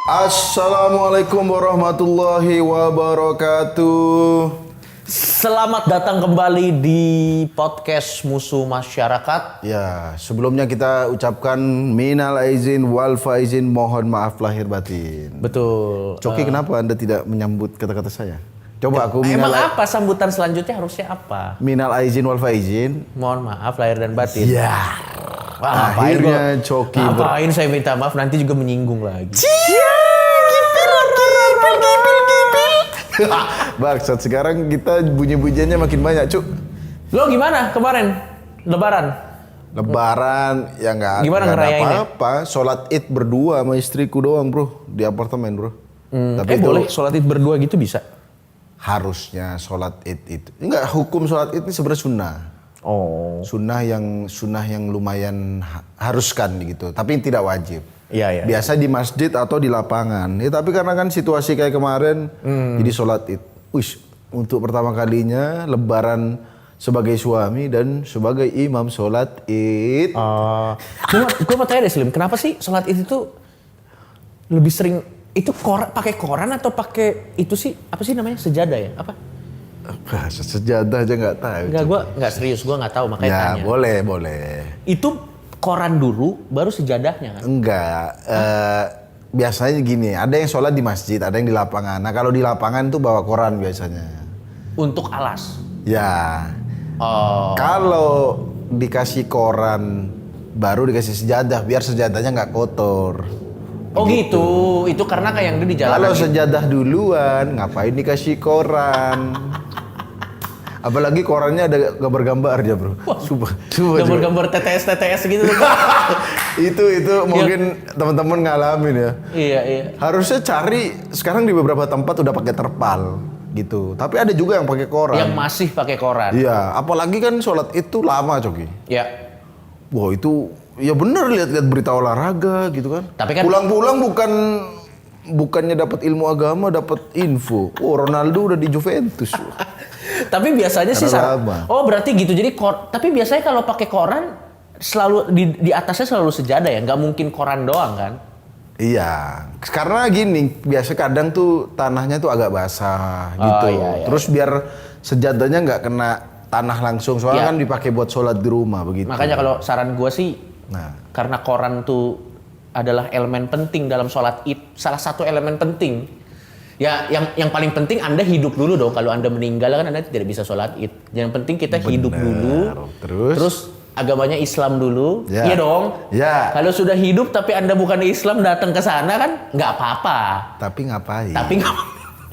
Assalamualaikum warahmatullahi wabarakatuh. Selamat datang kembali di podcast Musuh Masyarakat. Ya, sebelumnya kita ucapkan minal aizin wal faizin, mohon maaf lahir batin. Betul. Coki, kenapa Anda tidak menyambut kata-kata saya? Coba aku Emang apa sambutan selanjutnya harusnya apa? minal aizin wal faizin. Mohon maaf lahir dan batin. Ya. Wah, Akhirnya Coki ngapain saya minta maaf nanti juga menyinggung lagi. Bangsat, sekarang kita bunyi-bunyiannya makin banyak, Cuk. Lo gimana kemarin? Lebaran? Lebaran ya nggak Gimana ada ngerayainnya? apa-apa. Sholat Id berdua sama istriku doang, bro, di apartemen, bro. Tapi itu boleh sholat id berdua gitu bisa? harusnya sholat Id itu. Enggak, hukum sholat Id ini sebenarnya sunnah. Oh. Sunnah yang lumayan haruskan gitu, tapi tidak wajib. Iya. Biasa di masjid atau di lapangan. Ya, tapi karena kan situasi kayak kemarin, jadi sholat Id. Wih, untuk pertama kalinya Lebaran sebagai suami dan sebagai imam sholat Id. Gue mau tanya deh Slim, kenapa sih sholat id itu lebih sering itu pakai koran atau pakai itu sih apa sih namanya sejadah ya? Apa? Bahasa sejadah aja nggak tahu. Enggak, gue nggak serius, gue nggak tahu makanya Ya tanya. boleh. Itu koran dulu, baru sejadahnya kan? Enggak, biasanya gini, ada yang sholat di masjid, ada yang di lapangan. Nah kalau di lapangan tuh bawa koran biasanya. Untuk alas. Ya, Oh. kalau dikasih koran, baru dikasih sejadah, biar sejadahnya nggak kotor. Oh gitu, itu karena kayak yang di jalan. Kalau sejadah duluan, ngapain dikasih koran? Apalagi korannya ada gambar-gambar aja, bro. Coba. Gambar-gambar TTS gitu. itu mungkin teman-teman ngalamin ya. Iya. Harusnya cari sekarang di beberapa tempat udah pakai terpal gitu. Tapi ada juga yang pakai koran. Yang masih pakai koran. Iya, apalagi kan sholat itu lama, Coki. Ya. Wah, itu ya bener, lihat-lihat berita olahraga gitu kan. Tapi kan pulang-pulang bukannya dapat ilmu agama, dapat info. Oh, Ronaldo udah di Juventus. Tapi biasanya sih lama. Oh, berarti gitu. Jadi tapi biasanya kalau pakai koran selalu di atasnya selalu sejadah ya, nggak mungkin koran doang kan? Iya, karena gini, biasa kadang tuh tanahnya tuh agak basah gitu. Iya. Terus biar sejadahnya nggak kena tanah langsung, soalnya Iya. kan dipakai buat sholat di rumah begitu. Makanya kalau saran gue sih, Nah, karena koran tuh adalah elemen penting dalam sholat id, salah satu elemen penting. Ya, yang paling penting Anda hidup dulu dong. Kalau Anda meninggal kan Anda tidak bisa sholat id. Yang penting kita hidup dulu. Terus agamanya Islam dulu. Ya. Iya dong. Ya. Kalau sudah hidup tapi Anda bukan Islam datang ke sana kan nggak apa-apa. Tapi ngapain?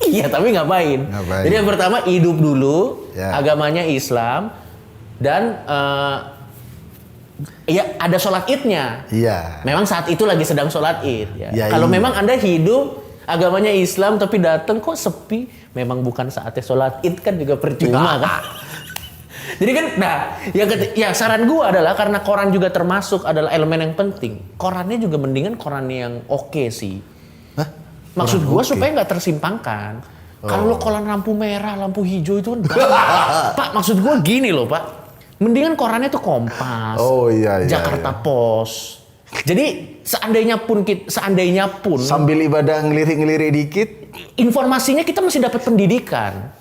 Iya, tapi ngapain? Jadi yang pertama hidup dulu, Ya. agamanya Islam dan ya ada sholat idnya. Iya. Memang saat itu lagi sedang sholat id. Ya. Ya, Kalau iya. memang Anda hidup agamanya Islam tapi datang kok sepi, memang bukan saatnya sholat id kan juga percuma kan. Jadi kan, nah, yang saran gua adalah karena koran juga termasuk adalah elemen yang penting. Korannya juga mendingan koran yang oke sih. Hah? Maksud Koran gua oke? supaya nggak tersimpangkan. Kalau lo koran lampu merah, lampu hijau itu kan Pak, maksud gua gini loh, Pak. Mendingan korannya tuh Kompas, Oh, iya. Jakarta Post. Jadi seandainya pun Sambil ibadah ngelirik-ngelirik dikit. informasinya kita masih dapat pendidikan.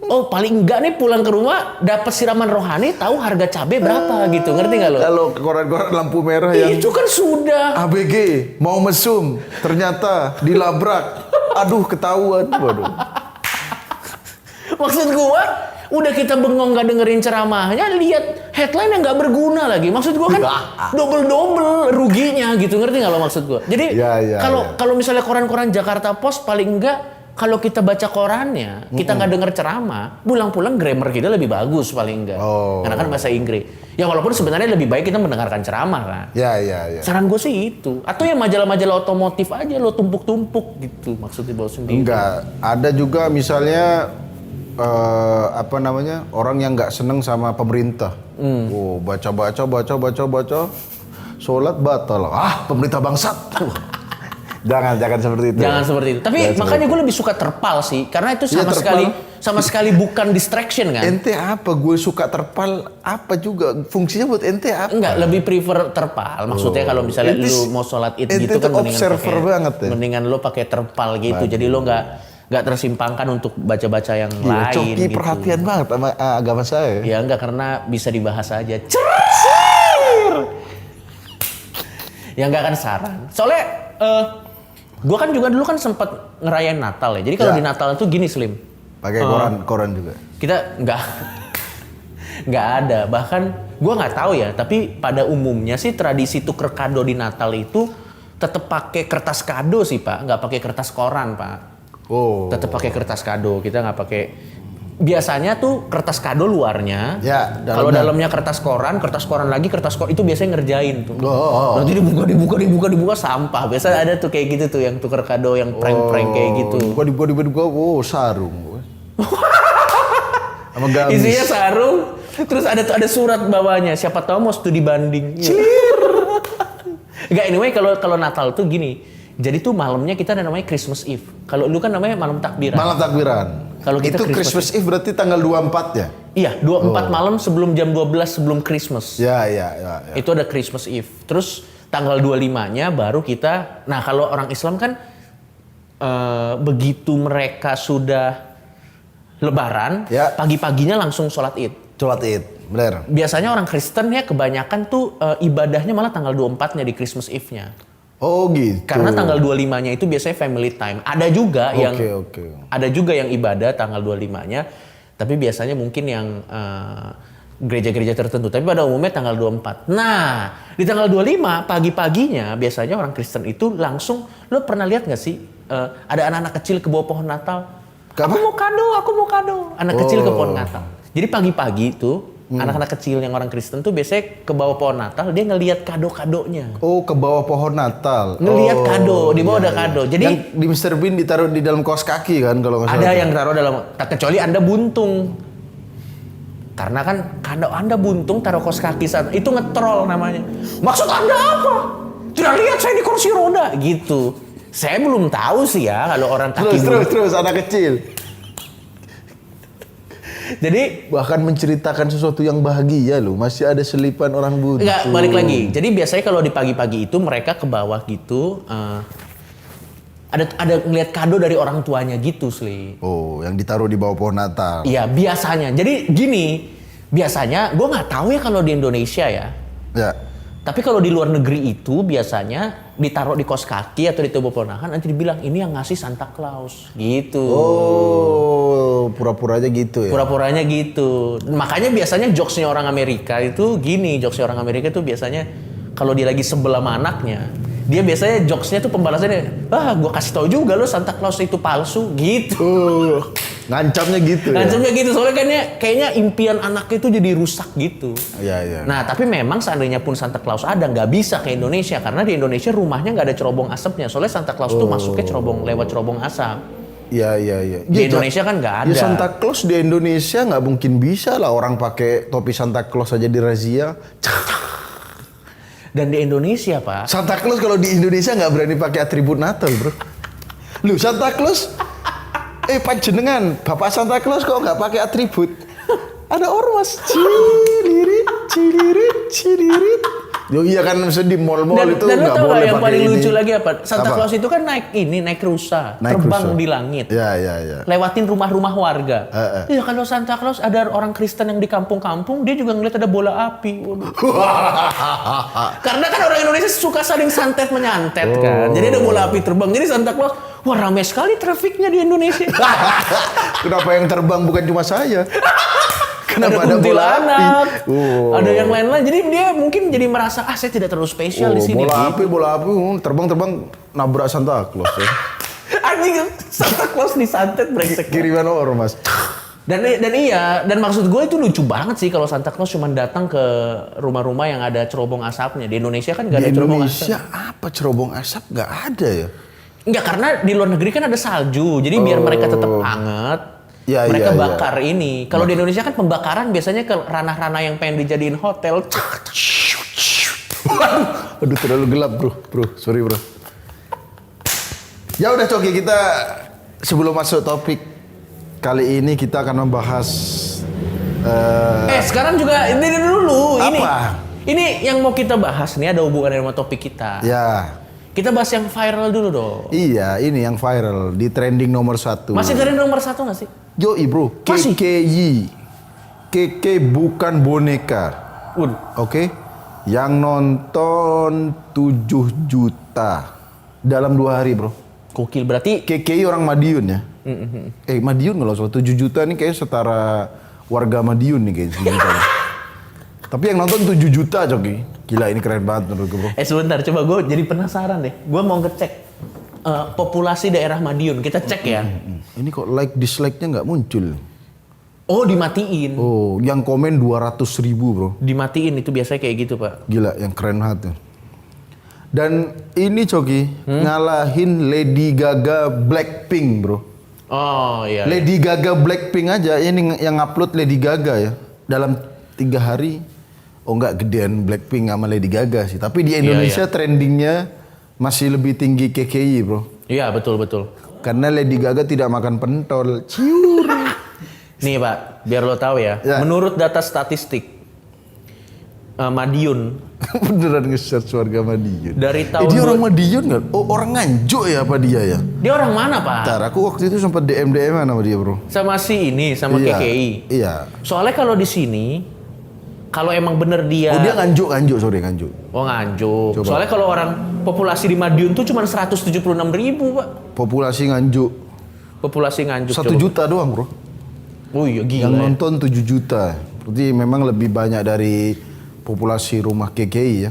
Oh, paling enggak nih pulang ke rumah dapat siraman rohani, tahu harga cabai berapa gitu. Ngerti nggak lo? Kalau koran-koran lampu merah yang Itu kan sudah. ABG mau mesum, ternyata dilabrak. Aduh, ketahuan. Waduh. Maksud gua, udah kita bengong nggak dengerin ceramahnya, lihat headline yang nggak berguna lagi. Maksud gua kan double ruginya gitu, ngerti nggak lo maksud gua? Jadi Ya. kalau misalnya koran-koran Jakarta Post paling enggak kalau kita baca korannya, kita nggak denger ceramah, pulang-pulang grammar kita lebih bagus paling enggak. Oh. Karena kan bahasa Inggris. Ya walaupun sebenarnya lebih baik kita mendengarkan ceramah kan. Ya. Saran gue sih itu. Atau ya majalah-majalah otomotif aja lo tumpuk-tumpuk gitu maksudnya bawa sendiri. Enggak, ada juga misalnya orang yang nggak seneng sama pemerintah. Oh, baca, sholat batal. Pemerintah bangsat. jangan seperti itu. Jangan seperti itu. Tapi makanya gue lebih suka terpal sih, karena itu sama terpal. sekali sama sekali bukan distraction kan? Ente apa? Gue suka terpal apa juga? Fungsinya buat ente apa? Enggak, lebih prefer terpal. Maksudnya kalau misalnya Ente lu mau sholat id ente gitu tuh kan observer banget ya? mendingan lu pakai terpal gitu. Jadi lu nggak tersimpangkan untuk baca-baca yang Gila, lain Coki gitu. perhatian banget sama agama saya. Ya enggak, karena bisa dibahas aja. Ya enggak kan saran. Soalnya gue kan juga dulu kan sempat ngerayain Natal ya. Jadi kalau Ya. di Natal itu gini Slim. Pakai koran juga. Kita nggak ada. Bahkan gue nggak tahu ya. Tapi pada umumnya sih tradisi tuker kado di Natal itu tetap pakai kertas kado sih Pak. Nggak pakai kertas koran Pak. Oh. Tetap pakai kertas kado. Kita nggak pakai. Biasanya tuh kertas kado luarnya. Ya, Kalau dalamnya. dalamnya kertas koran lagi kertas koran itu biasanya ngerjain tuh. Oh. Nanti dibuka sampah. Biasanya ada tuh kayak gitu tuh yang tuker kado yang prank-prank kayak gitu. Dibuka, oh sarung. Sama gamis. Isinya sarung, terus ada surat bawahnya. Siapa tahu mau studi banding. Enggak, anyway kalau Natal tuh gini. Jadi tuh malamnya kita ada namanya Christmas Eve. Kalau lu kan namanya malam takbiran. Malam takbiran. Kalau kita itu Christmas Eve berarti tanggal 24 ya? Iya, 24 malam sebelum jam 12 sebelum Christmas. Ya. Itu ada Christmas Eve. Terus tanggal 25-nya baru kita. Nah, kalau orang Islam kan begitu mereka sudah Lebaran, Ya. pagi-paginya langsung sholat Id. Sholat Id, bener. Biasanya orang Kristen ya kebanyakan tuh ibadahnya malah tanggal 24-nya di Christmas Eve-nya. Oh gitu. Karena tanggal 25-nya itu biasanya family time. Ada juga ada juga yang ibadah tanggal 25-nya, tapi biasanya mungkin yang gereja-gereja tertentu. Tapi pada umumnya tanggal 24. Nah, di tanggal 25 pagi-paginya biasanya orang Kristen itu langsung, lo pernah lihat nggak sih ada anak-anak kecil ke bawah pohon Natal? Apa? Aku mau kado. Anak kecil ke pohon Natal. Jadi pagi-pagi itu anak-anak kecil yang orang Kristen tuh biasanya ke bawah pohon Natal, dia ngelihat kado-kadonya. Oh, ke bawah pohon Natal. Ngelihat kado, di bawah iya, ada kado. Jadi yang di Mr. Bean ditaruh di dalam kaos kaki kan kalau nggak salah. ada tuh. yang taruh dalam, kecuali Anda buntung. Karena kan kado Anda buntung taruh kaos kaki saat itu ngetrol namanya. Maksud Anda apa? Tidak lihat saya di kursi roda gitu. Saya belum tahu sih ya kalau orang kaki Terus anak kecil. Jadi Bahkan menceritakan sesuatu yang bahagia loh. Masih ada selipan orang buntu. enggak, balik lagi. Jadi biasanya kalau di pagi-pagi itu mereka ke bawah gitu ada ngeliat kado dari orang tuanya gitu, Sli. Oh, yang ditaruh di bawah pohon Natal. Iya, biasanya. Jadi gini, biasanya gue nggak tahu ya kalau di Indonesia ya. Ya. Tapi kalau di luar negeri itu biasanya ditaruh di kos kaki atau di tubuh ponakan, nanti dibilang ini yang ngasih Santa Claus gitu. Oh, pura-pura aja gitu ya. Pura-puranya gitu. Makanya biasanya jokesnya orang Amerika itu gini, jokesnya orang Amerika itu biasanya kalau dia lagi sebel sama anaknya, dia biasanya jokesnya tuh pembalasannya, gue kasih tau juga lo Santa Claus itu palsu gitu. Ngancamnya gitu ya. Ngancamnya gitu, soalnya kayaknya impian anaknya itu jadi rusak gitu. Iya. Nah, tapi memang seandainya pun Santa Claus ada, nggak bisa ke Indonesia. Karena di Indonesia rumahnya nggak ada cerobong asapnya. Soalnya Santa Claus tuh masuknya lewat cerobong asap. Iya. Di Indonesia kan nggak ada. Ya Santa Claus di Indonesia nggak mungkin bisa lah orang pakai topi Santa Claus aja dirazia. Dan di Indonesia, Pak. Santa Claus kalau di Indonesia nggak berani pakai atribut Natal, bro. Lu Santa Claus, panjenengan, Bapak Santa Claus kok nggak pakai atribut? Ada ormas, cilirit. Yo iya kan maksudnya di mall-mall itu Dan lo nggak tau boleh gak yang pakai paling ini. lucu lagi apa? Santa Apa? Claus itu kan naik rusa, Naik terbang rusa. di langit. Ya. Lewatin rumah-rumah warga. Eh. Ya kalau Santa Claus ada orang Kristen yang di kampung-kampung, dia juga ngeliat ada bola api. Waduh. Karena kan orang Indonesia suka saling santet menyantet kan. Jadi ada bola api terbang. Jadi Santa Claus, wah ramai sekali trafiknya di Indonesia. Kenapa yang terbang bukan cuma saya? Kenapa ada ada bola api? kuntilanak, Oh. ada yang lain-lain. Jadi dia mungkin jadi merasa, saya tidak terlalu spesial di sini. Bola gitu. api, terbang nabrak Santa Claus ya. Anjing, Santa Claus disantet brengsek. Kiriman ormas. Dan maksud gue itu lucu banget sih kalau Santa Claus cuma datang ke rumah-rumah yang ada cerobong asapnya. Di Indonesia kan nggak ada Di cerobong Indonesia asap. apa cerobong asap nggak ada ya? Enggak, karena di luar negeri kan ada salju. Jadi biar mereka tetap hangat. Ya, mereka ya, bakar ini. Kalau di Indonesia kan pembakaran biasanya ke ranah-ranah yang pengen dijadiin hotel. Aduh terlalu gelap bro. Sorry bro. Ya udah Coki, kita sebelum masuk topik kali ini kita akan membahas Sekarang juga ini dulu. Apa? Ini yang mau kita bahas nih ada hubungannya sama topik kita. ya. Kita bahas yang viral dulu dong. Iya, ini yang viral di trending nomor 1. Masih dari nomor 1 nggak sih? Yoi bro, Masih? KKY. KK bukan boneka. Oke. Yang nonton 7 juta dalam 2 hari bro. Gokil, berarti KKY orang Madiun ya. Madiun kalau soal 7 juta nih kayaknya setara warga Madiun nih kayaknya. 7 juta. Tapi yang nonton 7 juta Coki. Gila ini keren banget menurut gue bro. sebentar, coba gue jadi penasaran deh. Gue mau ngecek populasi daerah Madiun. Kita cek ya. Ini kok like dislike-nya nggak muncul. Oh, dimatiin. Oh, yang komen 200.000 bro. Dimatiin itu biasanya kayak gitu, Pak. Gila, yang keren banget tuh. Dan ini Coki ngalahin Lady Gaga Blackpink bro. Oh iya. Lady Gaga Blackpink aja ini yang upload Lady Gaga ya dalam 3 hari. Oh enggak, gedean Blackpink sama Lady Gaga sih. Tapi di Indonesia trendingnya masih lebih tinggi KKI bro. Iya, betul. Karena Lady Gaga tidak makan pentol. Ciur. Nih Pak, biar lo tahu ya. Menurut data statistik Madiun. Beneran nge-search warga Madiun. Dari tahun dia orang Madiun nggak? Oh orang Nganjuk ya apa dia ya? Dia orang mana Pak? Ntar aku waktu itu sempat DM-an sama dia bro. Sama si ini, sama KKI. Iya. Soalnya kalau di sini, kalau emang bener dia... Oh dia Nganjuk. Oh Nganjuk. Coba. Soalnya kalau orang populasi di Madiun tuh cuma 176.000 Pak. Populasi Nganjuk. Populasi Nganjuk. 1 juta doang bro. Oh iya gila. Yang nonton 7 juta. Berarti memang lebih banyak dari populasi rumah KKI ya.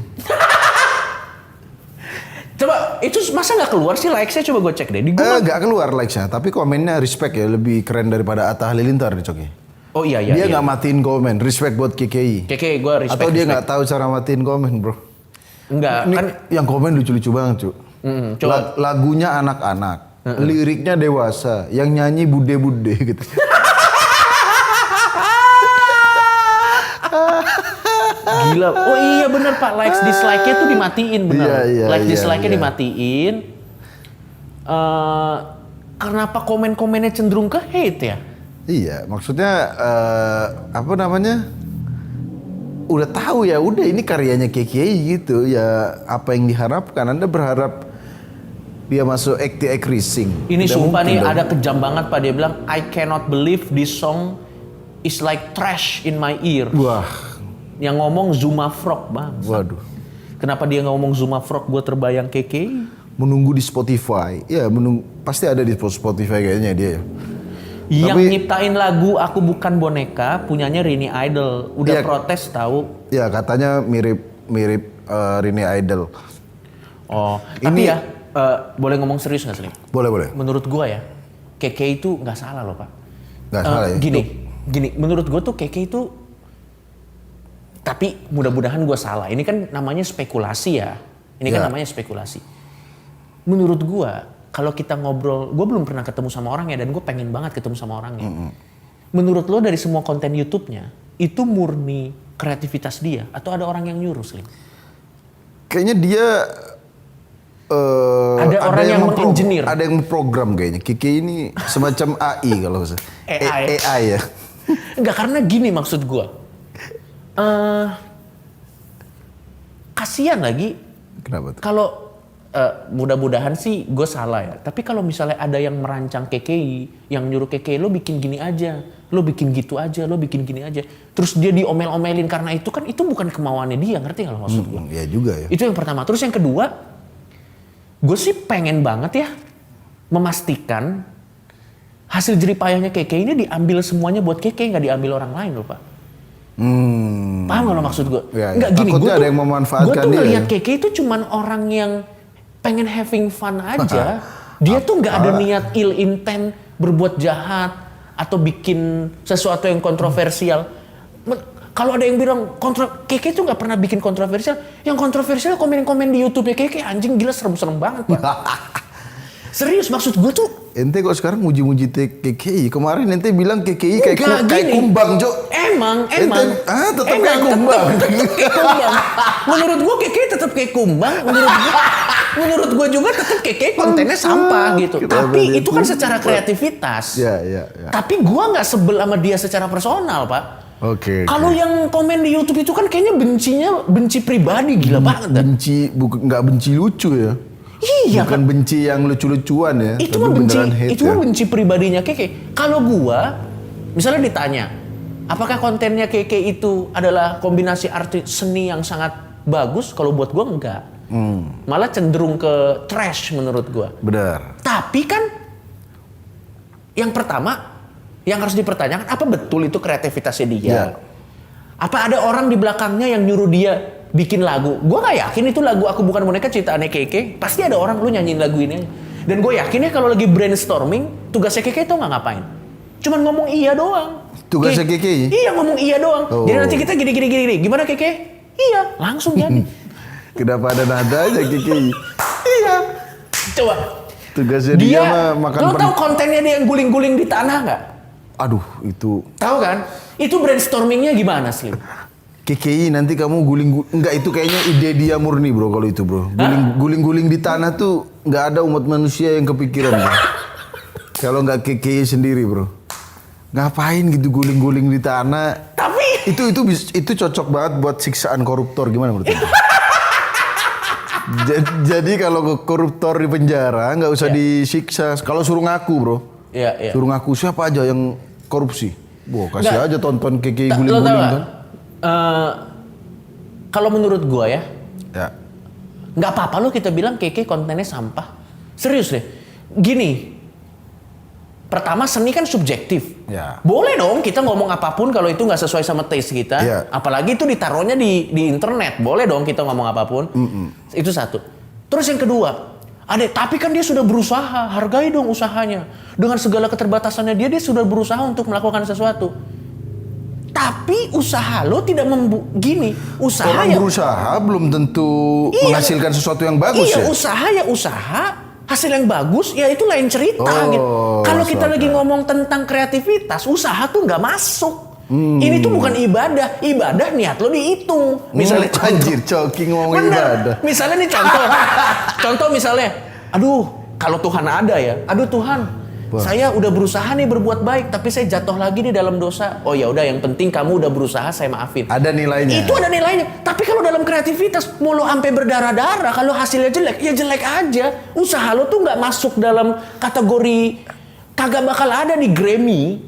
Coba itu masa nggak keluar sih likes-nya, coba gue cek deh. Di gua Nggak keluar likes-nya, tapi komennya respect ya, lebih keren daripada Atta Halilintar nih Coki. Oh iya. Dia nggak matiin komen, respect buat KKI. KKI gue respect. Atau dia nggak tahu cara matiin komen bro. Enggak, Ini kan yang komen lucu-lucu banget cu. coba. Lagunya anak-anak, liriknya dewasa, yang nyanyi bude-bude gitu. Gila. Oh iya bener Pak, likes dislike-nya tuh dimatiin bener. Iya, Dislike-nya dimatiin. Kenapa komen-komennya cenderung ke hate ya? Iya, maksudnya apa namanya? Udah tahu ya, udah ini karyanya KKI gitu ya. Apa yang diharapkan? Anda berharap dia masuk act racing? Ini Tidak sumpah nih dong. ada kejam banget Pak, dia bilang I cannot believe this song is like trash in my ear. Wah, Yang ngomong Zuma Frog bang. waduh. Kenapa dia ngomong Zuma Frog? Gue terbayang KKI. Menunggu di Spotify. Ya, pasti ada di Spotify kayaknya dia ya. Yang Tapi- nyiptain lagu Aku Bukan Boneka punyanya Rini Idol. Udah Iya. protes tahu. Ya, katanya mirip Rini Idol. Oh, Ini- tapi ya boleh ngomong serius nggak Slim? Boleh. Menurut gua ya, KK itu nggak salah loh Pak. Nggak salah ya. Gini, menurut gua tuh KK itu, tapi mudah-mudahan gua salah. Ini kan namanya spekulasi ya. Ini kan Ya. namanya spekulasi. Menurut gua, kalau kita ngobrol, gua belum pernah ketemu sama orangnya dan gua pengen banget ketemu sama orangnya. Menurut lo dari semua konten YouTube-nya, itu murni kreativitas dia atau ada orang yang nyuruh Slim? Kayaknya dia Ada orang yang mengengineer. Ada yang program kayaknya. Kiki ini semacam AI kalau bisa. AI. AI ya. Enggak, karena gini maksud gua. Kasian lagi Kenapa tuh? kalau mudah-mudahan sih gue salah ya. Tapi kalau misalnya ada yang merancang KKI, yang nyuruh KKI lo bikin gini aja, lo bikin gitu aja, lo bikin gini aja. Terus dia diomel-omelin karena itu kan itu bukan kemauannya dia, ngerti nggak lo maksud gue? Ya juga ya. Itu yang pertama. Terus yang kedua, gue sih pengen banget ya memastikan hasil jeripayahnya KKI ini diambil semuanya buat KKI, nggak diambil orang lain loh Pak. Paham nggak lo maksud gue? Ya, Nggak gini, takutnya ada yang memanfaatkan gue tuh dia ngeliat ya. KKI itu cuman orang yang pengen having fun aja. Dia tuh nggak ada niat ill intent berbuat jahat atau bikin sesuatu yang kontroversial. Kalau ada yang bilang KKI tuh nggak pernah bikin kontroversial, yang kontroversial komen-komen di YouTube-nya KKI anjing gila serem-serem banget Pak. Serius maksud gue tuh. Ente kok sekarang muji-muji KKI? Kemarin ente bilang KKI kayak Enggak, kayak gini. kumbang, Cok. Emang. Tetap kayak kumbang. Tetep kayak kumbang. Menurut gua KKI tetap kayak kumbang. Menurut gua menurut gue juga tetap Keke kontennya sampah gitu. Tapi itu kan secara kreativitas. Ya. Tapi gue nggak sebel sama dia secara personal, Pak. Oke. Kalau yang komen di YouTube itu kan kayaknya benci pribadi gila banget. Nggak benci lucu ya. Iya, bukan benci yang lucu-lucuan ya. Itu tapi mah benci, beneran hate itu ya. mah benci pribadinya Keke. Kalau gua misalnya ditanya, apakah kontennya Keke itu adalah kombinasi arti seni yang sangat bagus? Kalau buat gua enggak. Malah cenderung ke trash menurut gua. Benar. Tapi kan yang pertama yang harus dipertanyakan, apa betul itu kreativitasnya dia? Ya. Apa ada orang di belakangnya yang nyuruh dia bikin lagu? Gue gak yakin itu lagu Aku Bukan Boneka ciptaannya Keke. Pasti ada orang lu nyanyiin lagu ini. Dan gue yakin ya kalau lagi brainstorming, tugasnya Keke itu gak ngapain. Cuman ngomong iya doang. Tugasnya Keke? Iya, ngomong iya doang. Oh. Jadi nanti kita gini. Gimana Keke? Iya, langsung jadi. Kenapa ada nadanya Keke? Iya. Coba. Tugasnya dia mah makan. Lo tau kontennya dia yang guling-guling di tanah gak? Aduh, itu. Tahu kan? Itu brainstormingnya gimana sih? KKI nanti kamu enggak, itu kayaknya ide dia murni bro kalau itu bro. Guling-guling di tanah tuh nggak ada umat manusia yang kepikiran bro. Kalau nggak KKI sendiri bro. Ngapain gitu guling-guling di tanah? Tapi itu cocok banget buat siksaan koruptor, gimana menurut kamu? Jadi kalau koruptor di penjara nggak usah disiksa. Kalau suruh ngaku bro. Iya. Suruh ngaku siapa aja yang korupsi. Kasih Nggak. aja tonton KKI Lo guling-guling tau gak? kan. Kalau menurut gua ya, Ya. nggak apa-apa lo kita bilang Keke kontennya sampah. Serius deh. Gini, pertama seni kan subjektif. Ya. Boleh dong kita ngomong apapun kalau itu nggak sesuai sama taste kita. Ya. Apalagi itu ditaruhnya di internet. Boleh dong kita ngomong apapun. Itu satu. Terus yang kedua, tapi kan dia sudah berusaha. Hargai dong usahanya. Dengan segala keterbatasannya dia sudah berusaha untuk melakukan sesuatu. Tapi usaha lo tidak usaha Orang berusaha belum tentu menghasilkan sesuatu yang bagus iya, ya. usaha, hasil yang bagus ya itu lain cerita gitu. Kalau kita lagi ngomong tentang kreativitas, usaha tuh nggak masuk. Ini tuh bukan ibadah. Ibadah niat lo dihitung. Misalnya Anjir, coki ngomong ibadah. Misalnya nih contoh misalnya, aduh kalau Tuhan ada ya, aduh Tuhan. Saya udah berusaha nih berbuat baik, tapi saya jatuh lagi di dalam dosa. Oh ya udah, yang penting kamu udah berusaha, saya maafin. Ada nilainya. Itu ada nilainya. Tapi kalau dalam kreativitas, mau lo sampai berdarah-darah, kalau hasilnya jelek, ya jelek aja. Usaha lo tuh nggak masuk dalam kategori, kagak bakal ada di Grammy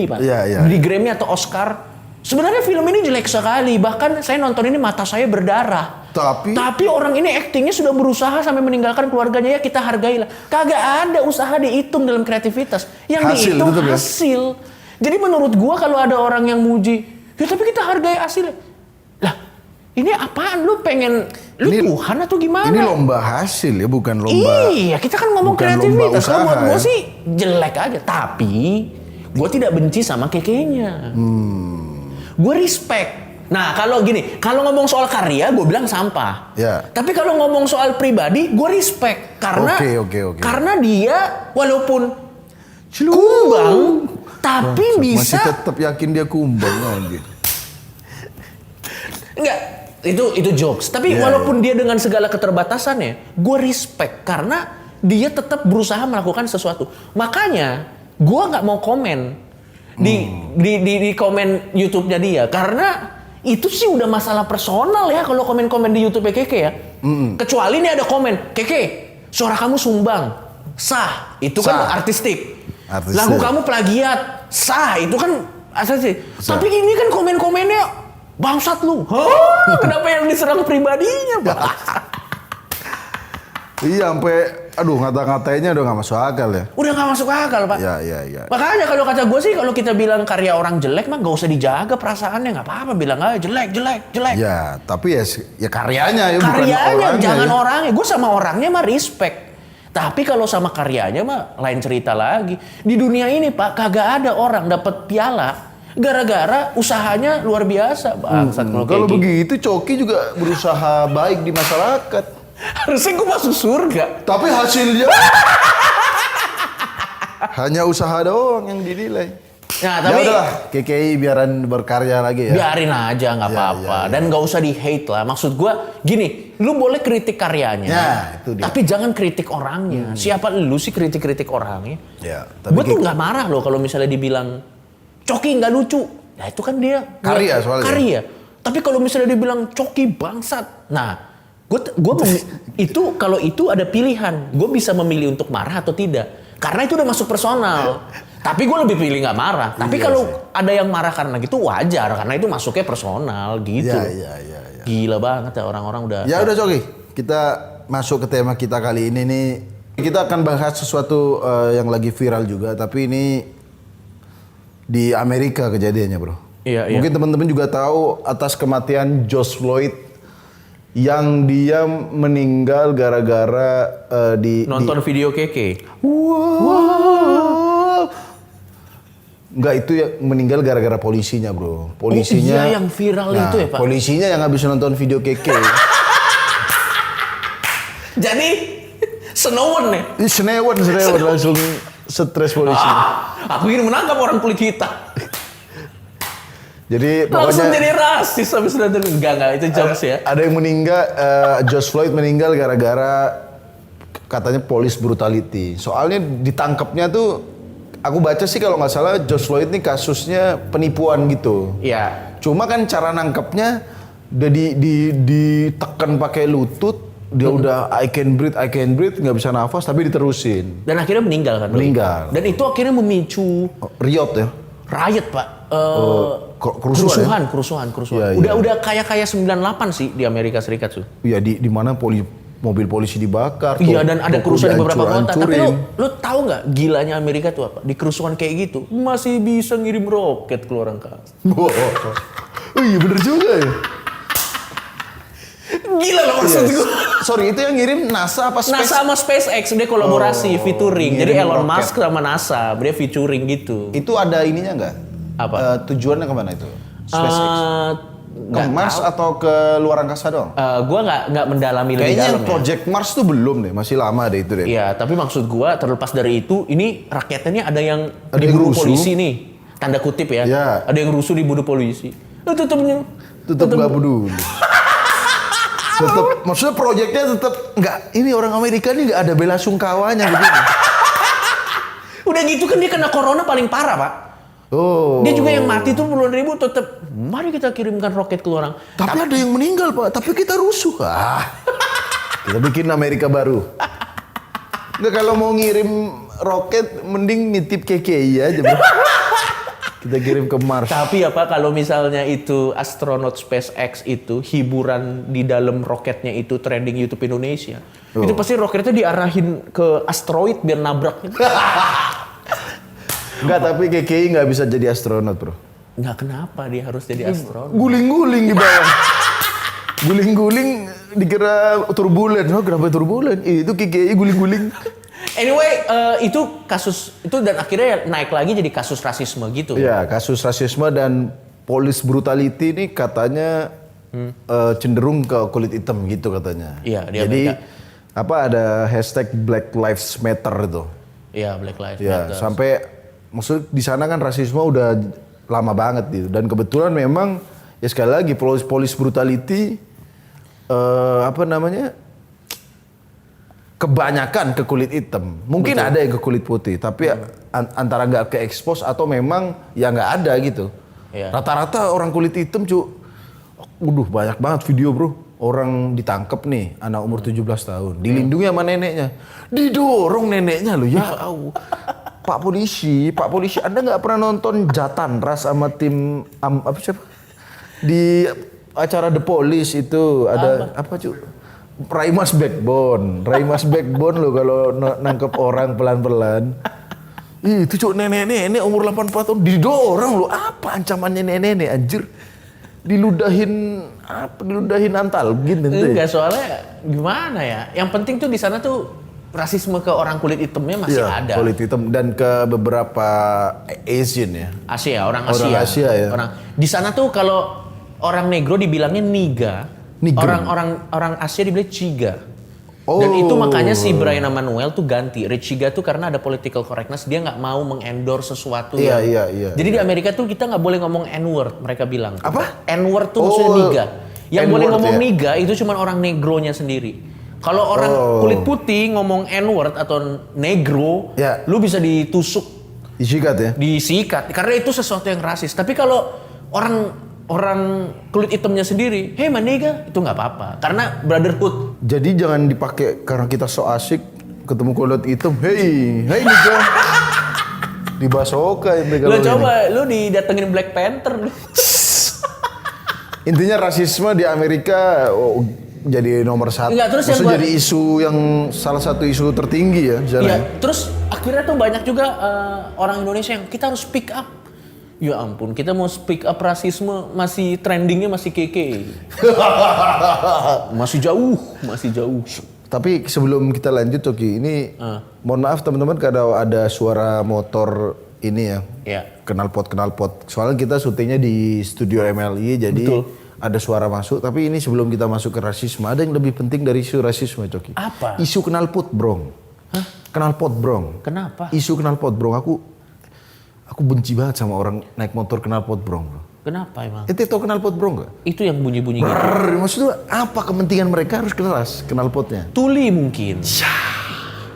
Pak. Iya. Di Grammy atau Oscar. Sebenarnya film ini jelek sekali. Bahkan saya nonton ini mata saya berdarah. Tapi orang ini aktingnya sudah berusaha sampai meninggalkan keluarganya, ya kita hargailah. Kagak ada usaha dihitung dalam kreativitas. Yang dihitung hasil. Jadi menurut gua kalau ada orang yang muji, ya tapi kita hargai hasilnya. Lah, ini apaan? Lu pengen Tuhan atau gimana? Ini lomba hasil ya, bukan lomba. Iya, kita kan ngomong kreativitas. Kalau buat gua sih jelek aja. Tapi gua tidak benci sama Kekenya. Gue respect. Nah kalau gini, kalau ngomong soal karya, gue bilang sampah. Ya. Tapi kalau ngomong soal pribadi, gue respect karena Oke. karena dia walaupun kumbang, tapi bisa. Masih tetap yakin dia kumbang lagi. Enggak, itu jokes. Tapi walaupun dia dengan segala keterbatasannya, gue respect karena dia tetap berusaha melakukan sesuatu. Makanya gue nggak mau komen di komen YouTube-nya dia karena itu sih udah masalah personal ya kalau komen-komen di YouTube Keke ya. Kecuali nih ada komen, Keke, suara kamu sumbang, sah, itu kan artistik. Lagu kamu plagiat, sah, itu kan artistik. Tapi ini kan komen-komennya bangsat lu. Kenapa yang diserang pribadinya, Pak? Iya, sampai ngata-ngatainnya udah nggak masuk akal ya. Udah nggak masuk akal, Pak. Iya. Makanya kalau kata gue sih, kalau kita bilang karya orang jelek mah nggak usah dijaga perasaannya, nggak apa-apa, bilang aja jelek. Ya, tapi ya karyanya ya, bukan karyanya, orangnya. jangan ya. orangnya. Gue sama orangnya mah respect. Tapi kalau sama karyanya mah lain cerita lagi. Di dunia ini Pak, kagak ada orang dapat piala gara-gara usahanya luar biasa, bangsat. Kalau begitu Coki juga berusaha baik di masyarakat. Harusnya gue masuk surga. Tapi hasilnya hanya usaha doang yang dinilai. Nah, Ya tapi udahlah, KKI biaran berkarya lagi ya. biarin aja nggak Ya, apa-apa. ya, ya. Dan nggak usah di-hate lah. Maksud gua gini, lu boleh kritik karyanya. Ya, itu dia. Tapi jangan kritik orangnya. Siapa lu sih kritik-kritik orangnya? Ya, tapi Gue tuh nggak marah loh kalau misalnya dibilang Coki nggak lucu. Nah itu kan dia Karya soalnya. Karya. Tapi kalau misalnya dibilang Coki bangsat, nah itu kalau itu ada pilihan, gue bisa memilih untuk marah atau tidak. Karena itu udah masuk personal. Tapi gue lebih pilih nggak marah. Tapi Iya kalau sih. ada yang marah karena gitu wajar, karena itu masuknya personal gitu. Ya. Gila banget ya orang-orang udah. Ya udah Coki, kita masuk ke tema kita kali ini nih. Kita akan bahas sesuatu yang lagi viral juga, tapi ini di Amerika kejadiannya, Bro. Iya. Mungkin teman-teman juga tahu atas kematian George Floyd yang dia meninggal gara-gara Nonton video keke. Wow. Enggak, itu ya meninggal gara-gara polisinya, Bro. Polisinya. Oh iya yang viral itu ya Pak. Polisinya yang habis nonton video keke. Jadi Senowen nih. Senewan langsung stres polisi. Aku ingin menangkap orang kulit hitam. Jadi Langsung pokoknya jadi rasis habis nonton. Enggak itu jokes ya. ada yang meninggal, George Floyd meninggal gara-gara katanya police brutality. Soalnya ditangkapnya tuh, aku baca sih kalau nggak salah George Floyd ini kasusnya penipuan gitu. Iya. Cuma kan cara nangkepnya udah ditekan pakai lutut, dia udah I can breathe, nggak bisa nafas tapi diterusin. Dan akhirnya meninggal kan. Meninggal. Dan itu akhirnya memicu Riot ya. riot Pak. Kerusuhan ya? Kerusuhan. Iya, iya. Udah kayak 98 sih di Amerika Serikat tuh. Iya di mana mobil polisi dibakar. Iya dan ada toko kerusuhan di beberapa kota. Tapi dihancur-hancurin. lu tahu nggak gilanya Amerika tuh apa? Di kerusuhan kayak gitu masih bisa ngirim roket keluar angkasa. Wow. Oh iya bener juga ya. Gila loh maksud gue. Sorry, itu yang ngirim NASA apa SpaceX? NASA sama SpaceX dia kolaborasi featuring. Jadi ngirim Elon roket. Musk sama NASA dia featuring gitu. Itu ada ininya nggak? Apa? Tujuannya kemana itu? SpaceX? Ke Nggak Mars tahu. atau ke luar angkasa doang? Gua nggak mendalami lebih Kayaknya dalam yang ya. Project Mars tuh belum deh, masih lama deh itu deh. Iya, tapi maksud gua terlepas dari itu, ini rakyatnya ada yang Ada yang dibunuh rusuh. polisi nih, tanda kutip ya. Iya. Ada yang rusuh dibunuh polisi. Tetep Tetap nggak peduli. Tetap, maksudnya proyeknya tetap nggak. Ini orang Amerika nih nggak ada bela sungkawanya begini. Udah gitu kan dia kena corona paling parah pak. Oh. Dia juga yang mati tuh puluhan ribu tetep. Mari kita kirimkan roket ke orang. Tapi ada yang meninggal pak. Tapi kita rusuh. Kita bikin Amerika baru. Nggak, kalau mau ngirim roket, mending nitip KKI aja. Bro. Kita kirim ke Mars. Tapi apa kalau misalnya itu astronot SpaceX itu hiburan di dalam roketnya itu trending YouTube Indonesia. Oh. Itu pasti roketnya diarahin ke asteroid biar nabrak. Enggak, tapi KKI nggak bisa jadi astronot bro. Nggak kenapa dia harus jadi astronot. Guling-guling di bawah. Guling-guling dikira turbulen. Oh, kenapa turbulen? Itu KKI guling-guling. Anyway, itu kasus itu dan akhirnya naik lagi jadi kasus rasisme gitu. Iya, kasus rasisme dan police brutality ini katanya cenderung ke kulit hitam gitu katanya. Iya, di Jadi Amerika. apa ada hashtag Black Lives Matter itu. Iya, Black Lives Ya, Matter. sampai maksud di sana kan rasisme udah lama banget gitu. Dan kebetulan memang ya sekali lagi police brutality apa namanya? Kebanyakan ke kulit hitam. Mungkin ada yang ke kulit putih, tapi antara nggak ke expose atau memang ya nggak ada gitu. Iya. Rata-rata orang kulit hitam banyak banget video bro. Orang ditangkap nih, anak umur 17 tahun, dilindungi sama neneknya. Didorong neneknya loh, ya Allah. Pak polisi, Anda nggak pernah nonton Jatan Ras sama tim apa siapa? Di acara The Police itu ada apa cuy? Raimas Backbone lo kalau nangkep orang pelan-pelan. Ih, itu cuk nenek-nenek umur 84 tahun didorong lo. Apa ancamannya nenek-nenek anjir? Diludahin antal gitu. Enggak, soalnya gimana ya? Yang penting tuh di sana tuh rasisme ke orang kulit hitamnya masih Iya, ada. kulit hitam dan ke beberapa Asian ya. Orang Orang Asia. Asia ya. Di sana tuh kalau orang negro dibilangnya niga. Nigger. Orang Asia dibilang ciga. Dan itu makanya si Brian Emanuel tuh ganti Rechiga tuh karena ada political correctness, dia nggak mau mengendorse sesuatu Iya, yang. iya, iya. Jadi di Amerika tuh kita nggak boleh ngomong N-word, mereka bilang. Apa? N-word tuh maksudnya niga. Yang boleh N-word, ngomong ya? niga itu cuma orang negronya sendiri. Kalau orang kulit putih ngomong N-word atau negro, Ya. lu bisa ditusuk, Disikat ya. disikat karena itu sesuatu yang rasis. Tapi kalau orang kulit hitamnya sendiri, hey manega, itu nggak apa-apa karena brotherhood. Jadi jangan dipakai karena kita so asik ketemu kulit hitam. Hey Nika. Di Basoka yang mereka Lo lakuin. coba, lu didatengin Black Panther lu. Intinya rasisme di Amerika jadi nomor satu. Enggak, terus yang Maksudnya gua- jadi isu yang salah satu isu tertinggi ya. di sana. Iya, terus akhirnya tuh banyak juga orang Indonesia yang kita harus speak up. Ya ampun, kita mau speak up rasisme masih trendingnya masih keke. Masih jauh. Tapi sebelum kita lanjut Coki, ini mohon maaf teman-teman kalau ada suara motor ini ya. Ya. Knalpot. Soalnya kita syutingnya di studio MLI jadi Betul. ada suara masuk. Tapi ini sebelum kita masuk ke rasisme, ada yang lebih penting dari isu rasisme Coki. Apa? Isu knalpot brong. Hah? Knalpot brong. Kenapa? Isu knalpot brong. Aku benci banget sama orang naik motor knalpot brong. Bro. Kenapa emang? Ente tau knalpot brong gak? Itu yang bunyi-bunyi gitu. Maksudnya apa kepentingan mereka harus keras knalpotnya? Tuli mungkin.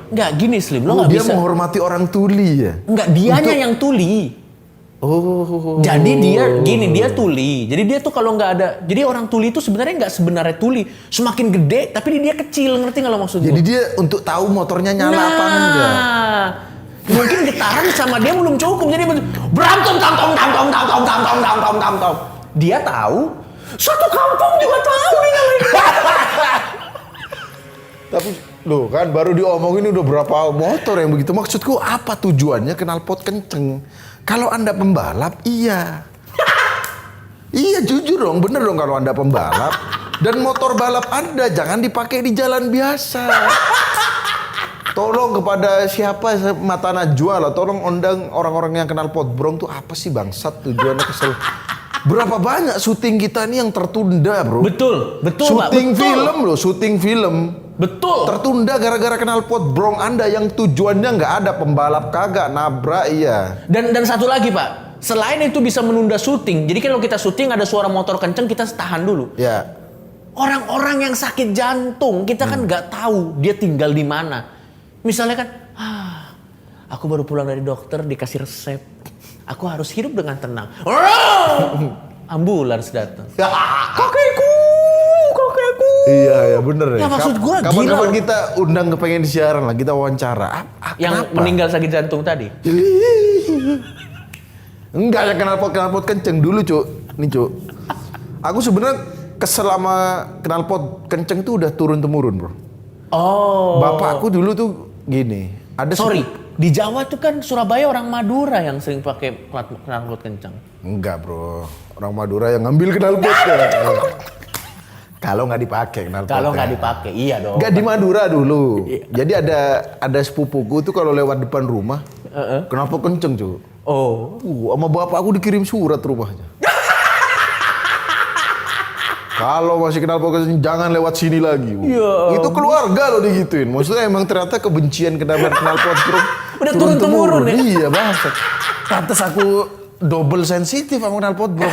Enggak gini Slim, lo Oh, nggak dia bisa. menghormati orang tuli ya? Enggak, dianya yang tuli. Oh. Jadi dia tuli. Jadi dia tuh kalau nggak ada, jadi orang tuli itu sebenarnya nggak sebenarnya tuli. Semakin gede, tapi dia kecil, ngerti nggak lo maksud Jadi gue? dia untuk tahu motornya nyala apa enggak? Mungkin getaran sama dia belum cukup, jadi berantem tang. Dia tahu, satu kampung juga tahu nih namanya. Tapi loh kan baru diomongin udah berapa motor yang begitu. Maksudku apa tujuannya knalpot kenceng? Kalau Anda pembalap, iya. Iya jujur dong, bener dong kalau Anda pembalap. Dan motor balap Anda jangan dipakai di jalan biasa. Tolong kepada siapa mata najwa lah, tolong undang orang-orang yang kenal pot brong tuh apa sih bangsat tujuannya kesel. Berapa banyak syuting kita nih yang tertunda bro. Betul, Pak. Syuting Betul. film loh, syuting film. Betul. Tertunda gara-gara kenal pot brong Anda yang tujuannya nggak ada pembalap kagak nabrak iya. Dan satu lagi Pak, selain itu bisa menunda syuting. Jadi kalau kita syuting ada suara motor kenceng kita tahan dulu. Ya. Orang-orang yang sakit jantung kita kan nggak tahu dia tinggal di mana. Misalnya kan, aku baru pulang dari dokter dikasih resep. Aku harus hidup dengan tenang. Ambulans datang. Kakekku. Iya ya bener Ya, maksud gua kapan-kapan gila. kita undang ke pengen siaran lah, kita wawancara. Yang Kenapa? meninggal sakit jantung tadi. Enggak ya knalpot kenceng dulu cuk. Nih cuk. Aku sebenarnya kesel sama knalpot kenceng tuh udah turun temurun bro. Oh. Bapakku dulu tuh gini. Ada Sorry, di Jawa tuh kan Surabaya orang Madura yang sering pakai knalpot kencang. Enggak bro. Orang Madura yang ngambil knalpot ya. Kalau nggak dipakai knalpot. Kalau nggak dipakai, iya dong. Enggak di Madura dulu. Jadi ada sepupuku tuh kalau lewat depan rumah, knalpot kenceng cuk. Oh. Sama bapak aku dikirim surat rumahnya. Kalau masih kenal pokoknya jangan lewat sini lagi. Bu. Ya. Itu keluarga loh digituin. Maksudnya emang ternyata kebencian kenapa knalpot bro. Udah turun-temurun ya? Iya banget. Pantes aku double sensitif sama knalpot bro.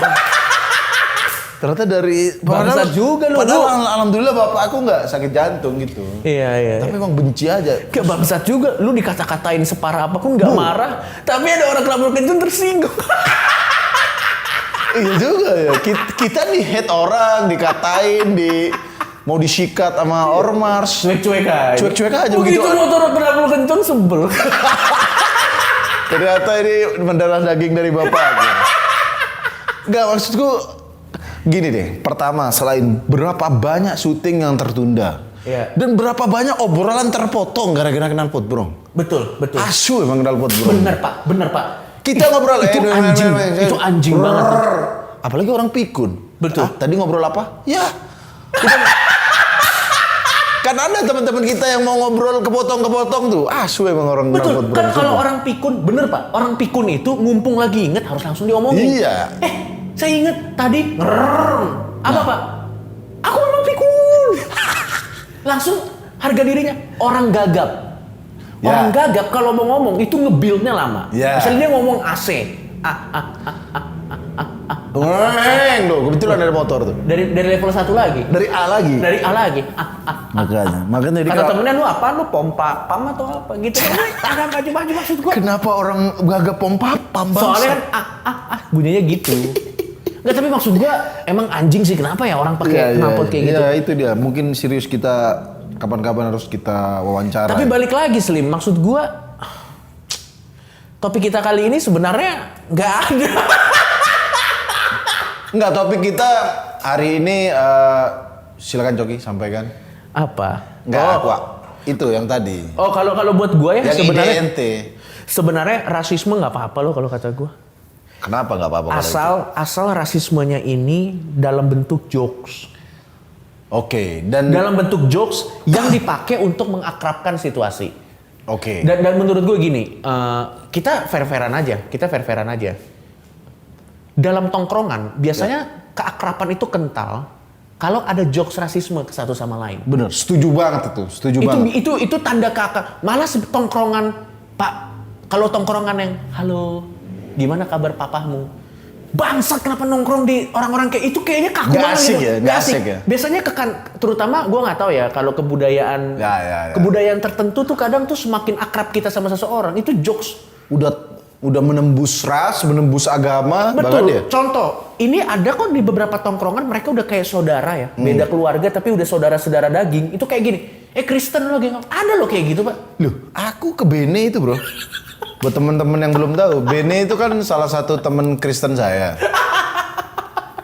Ternyata dari Bangsat juga lu, Padahal alhamdulillah bapak aku nggak sakit jantung gitu. Iya. Tapi emang benci aja. Kayak bangsat juga, lu dikata-katain separah apapun nggak marah, tapi ada orang knalpot kencang tersinggung. Iya juga ya. Kita di head orang, dikatain, mau disikat sama ormas. Cuek-cuek aja. Cuek-cuek aja Begitu begitu. motor knalpot kencang sebel. Ternyata ini mendarah daging dari bapaknya. Enggak maksudku gini deh. Pertama, selain berapa banyak syuting yang tertunda. Iya. Dan berapa banyak obrolan terpotong gara-gara knalpot bro. Betul. Asu emang knalpot bro. Bener pak. Kita ngobrol itu anjing banget. Apalagi orang pikun. Betul. Tadi ngobrol apa? Ya. Kan ada teman-teman kita yang mau ngobrol kepotong-kepotong tuh. Asu emang orang knalpot Betul. bro. Kan kalau orang pikun, bener pak. Orang pikun itu ngumpung lagi inget harus langsung diomongin. Iya. Saya inget tadi. Apa pak? Aku memang pikun. Langsung harga dirinya orang gagap. Orang gagap kalau mau ngomong itu nge-build-nya lama. Misalnya dia ngomong AC. Loh, kebetulan ada motor tuh. Dari level 1 lagi. Dari A lagi. Dari A lagi. Makanya Kata temennya lu apa? Lu pompa pam atau apa gitu. Agak maju maksud gua. Kenapa orang gagap pompa pam? Soalnya kan bunyinya gitu. Enggak, tapi maksud gua emang anjing sih, kenapa ya orang pakai knalpot kayak gitu. Ya itu dia. Mungkin serius kita kapan-kapan harus kita wawancara. Tapi balik lagi Slim, maksud gua topik kita kali ini sebenarnya nggak ada. Enggak, topik kita hari ini silakan Coki sampaikan. Apa? Enggak, itu yang tadi. Oh, kalau buat gua ya yang sebenarnya rasisme nggak apa-apa loh kalau kata gua. Kenapa nggak apa-apa? Asal rasismenya ini dalam bentuk jokes. Oke, dan dalam bentuk jokes yang dipakai untuk mengakrabkan situasi. Oke. Dan menurut gue gini, kita fair-fairan aja. Dalam tongkrongan biasanya keakraban itu kental kalau ada jokes rasisme ke satu sama lain. Bener, setuju banget itu, banget. Itu tanda keakraban. Malah tongkrongan, Pak, kalau tongkrongan yang halo, gimana kabar papahmu? Bangsat, kenapa nongkrong di orang-orang kayak itu, kayaknya kaku banget asik gitu. Ya, nggak asik ya. Biasanya terutama gue nggak tahu ya kalau kebudayaan kebudayaan tertentu tuh kadang tuh semakin akrab kita sama seseorang itu jokes udah menembus ras, menembus agama. Betul. Ya? Contoh, ini ada kok di beberapa tongkrongan mereka udah kayak saudara ya, beda keluarga tapi udah saudara-saudara daging. Itu kayak gini, Kristen lo geng, ada lo kayak gitu Pak. Loh, aku ke Bene itu bro. Buat teman-teman yang belum tahu, Bene itu kan salah satu teman Kristen saya.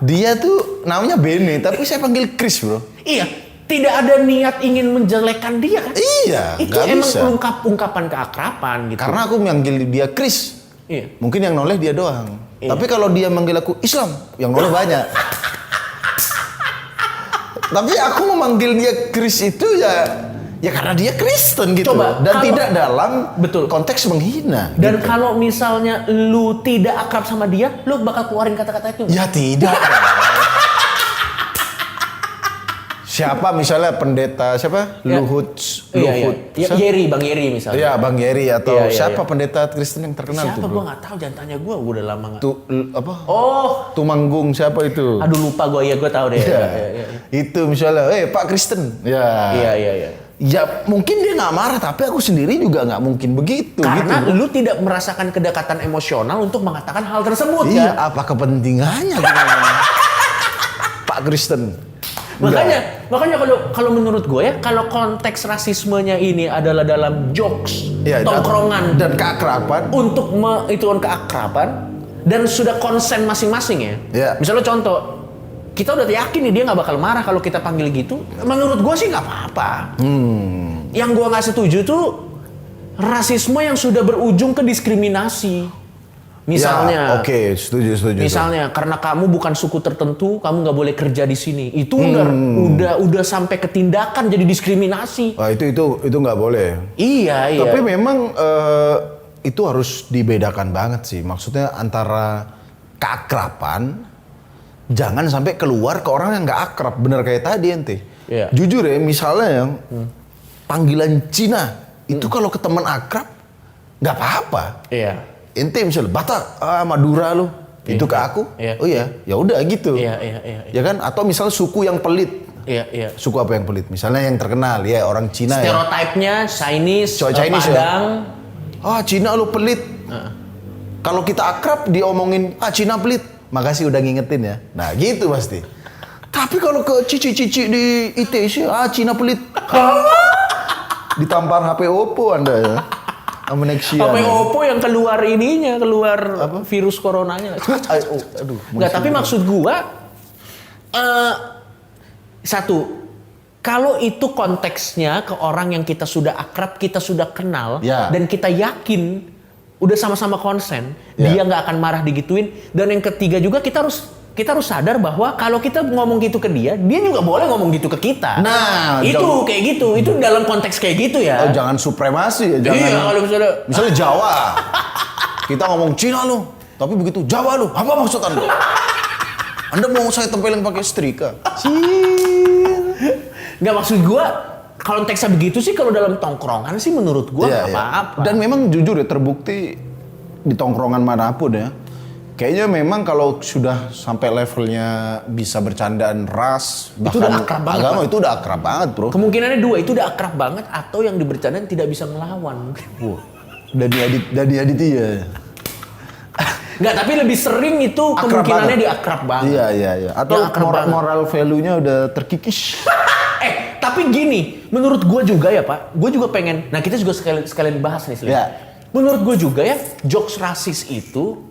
Dia tuh namanya Bene, tapi saya panggil Chris bro. Iya, tidak ada niat ingin menjelekkan dia kan? Iya, itu emang bisa. Ungkapan keakraban gitu. Karena aku manggil dia Chris. Iya. Mungkin yang noleh dia doang. Iya. Tapi kalau dia manggil aku Islam, yang noleh banyak. Tapi aku memanggil dia Chris itu ya karena dia Kristen gitu. Coba, dan tidak dalam konteks menghina. Dan gitu. kalau misalnya lu tidak akrab sama dia, lu bakal keluarin kata-kata itu? Ya tidak. Siapa misalnya pendeta siapa? Ya. Luhut. Iya. Bang Yeri misalnya. Iya, Bang Yeri atau siapa pendeta Kristen yang terkenal siapa tuh? Siapa? Gua nggak tahu, jangan tanya gua udah lama nggak. Apa? Oh, Tumanggung siapa itu? Aduh lupa gua, gua tahu deh. Iya. Itu misalnya, Pak Kristen. Ya. Iya. Ya mungkin dia nggak marah, tapi aku sendiri juga nggak mungkin begitu. Karena gitu. lu tidak merasakan kedekatan emosional untuk mengatakan hal tersebut iya, kan? apa kepentingannya? Pak Kristen. Makanya kalau menurut gue ya, kalau konteks rasismenya ini adalah dalam jokes, tongkrongan dan keakraban, untuk mengitukan keakraban dan sudah konsen masing-masing ya. Misalnya contoh, kita udah yakin nih dia nggak bakal marah kalau kita panggil gitu. Menurut gue sih nggak apa-apa. Yang gue nggak setuju tuh rasisme yang sudah berujung ke diskriminasi. Misalnya, oke, setuju. Misalnya karena kamu bukan suku tertentu, kamu nggak boleh kerja di sini. Itu udah sampai ke tindakan jadi diskriminasi. Wah, itu nggak boleh. Iya. Tapi memang itu harus dibedakan banget sih. Maksudnya antara keakraban, jangan sampai keluar ke orang yang nggak akrab. Bener kayak tadi ente. Iya. Jujur ya, misalnya yang panggilan Cina itu kalau ke teman akrab nggak apa-apa. Iya. Ente misalnya Batak, Madura lu, itu ke aku, oh iya, ya udah gitu, iya. Ya kan? Atau misal suku yang pelit, iya. Suku apa yang pelit? Misalnya yang terkenal ya orang Cina. Stereotipnya Chinese, Chinese Padang. Ya? Cina lu pelit. Kalau kita akrab diomongin, Cina pelit. Makasih udah ngingetin ya. Nah gitu pasti. Tapi kalau ke cici-cici di ITC, Cina pelit. Ditampar HP Oppo Anda ya. HP Oppo yang keluar virus coronanya. Aduh. Nggak, tapi maksud gua satu, kalau itu konteksnya ke orang yang kita sudah akrab, kita sudah kenal, dan kita yakin udah sama-sama konsen, dia nggak akan marah digituin. Dan yang ketiga juga kita harus sadar bahwa kalau kita ngomong gitu ke dia juga boleh ngomong gitu ke kita. Nah, itu kayak gitu. Itu dalam konteks kayak gitu ya. Jangan supremasi ya. Jangan. Iya, kalau misalnya Jawa, kita ngomong Cina lu, tapi begitu Jawa lu, apa maksud Anda? Anda mau saya tempelin pakai setrika? Nggak, maksud gua konteksnya begitu sih kalau dalam tongkrongan sih menurut gua nggak apa-apa. Dan memang jujur ya terbukti di tongkrongan manapun ya. Kayaknya memang kalau sudah sampai levelnya bisa bercandaan ras, Itu bahkan udah akrab banget, agama Pak. itu udah akrab banget, bro. Kemungkinannya dua, itu udah akrab banget atau yang dibercandain tidak bisa melawan. Dadi Aditya. Nggak, tapi lebih sering itu Akrab kemungkinannya banget. di akrab banget. Iya. Atau Yang akrab banget. moral value-nya udah terkikis. Tapi gini, menurut gue juga ya Pak, gue juga pengen, nah kita juga sekalian bahas nih Slim. Ya. Menurut gue juga ya, jokes rasis itu,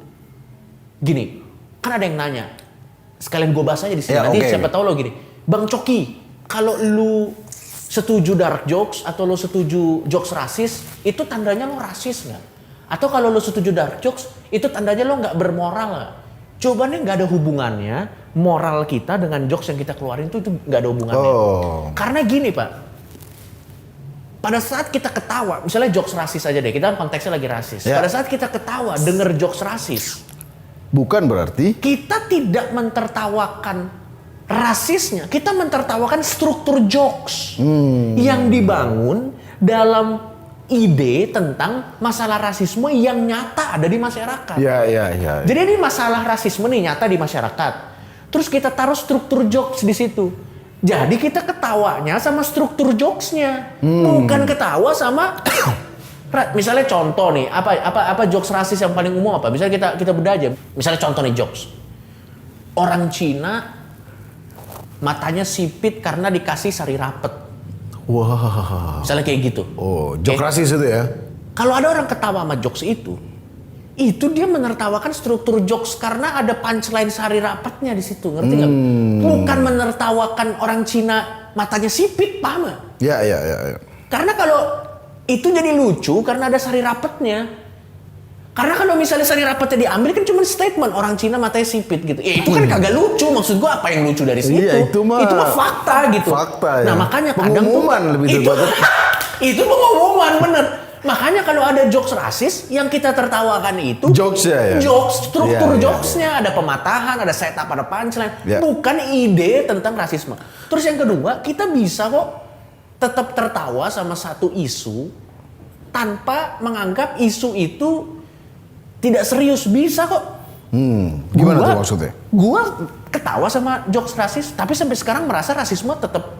gini, kan ada yang nanya, sekalian gue bahas aja di sini, Ya, nanti oke. siapa tahu lo gini, Bang Coki, kalau lu setuju dark jokes atau lu setuju jokes rasis, itu tandanya lo rasis nggak? Atau kalau lu setuju dark jokes, itu tandanya lo nggak bermoral nggak? Coba nih nggak ada hubungannya moral kita dengan jokes yang kita keluarin itu nggak ada hubungannya. Karena gini Pak, pada saat kita ketawa, misalnya jokes rasis aja deh, kita konteksnya lagi rasis. Ya. Pada saat kita ketawa denger jokes rasis, Bukan berarti kita tidak mentertawakan rasisnya, kita mentertawakan struktur jokes yang dibangun dalam ide tentang masalah rasisme yang nyata ada di masyarakat. ya. Jadi ini masalah rasisme nih nyata di masyarakat. Terus kita taruh struktur jokes di situ. Jadi kita ketawanya sama struktur jokesnya, bukan ketawa sama misalnya contoh nih, apa jokes rasis yang paling umum apa? Misalnya kita bedah aja. Misalnya contoh nih jokes. Orang Cina matanya sipit karena dikasih sari rapet. wah. Misalnya kayak gitu. Oh, jok Oke? rasis itu ya. Kalau ada orang ketawa sama jokes itu dia menertawakan struktur jokes karena ada punchline sari rapetnya di situ, ngerti nggak? Bukan menertawakan orang Cina matanya sipit, paham nggak? Ya. Karena kalau itu jadi lucu karena ada sari rapetnya. Karena kalau misalnya sari rapetnya diambil kan cuma statement orang Cina matanya sipit gitu. Ya itu kan kagak lucu, maksud gua apa yang lucu dari situ? Iya, itu mah fakta gitu. fakta, ya. Nah makanya kadang Pengumuman lebih itu, tepatnya. itu pengumuman bener. Makanya kalau ada jokes rasis yang kita tertawakan itu Jokes-nya ya? jokes, struktur Iya. jokesnya ada pematahan, ada setup, ada punchline, Iya. bukan ide tentang rasisme. Terus yang kedua, kita bisa kok tetap tertawa sama satu isu tanpa menganggap isu itu tidak serius, bisa kok. Gimana tuh maksudnya? Gua ketawa sama jokes rasis, tapi sampai sekarang merasa rasisme tetap,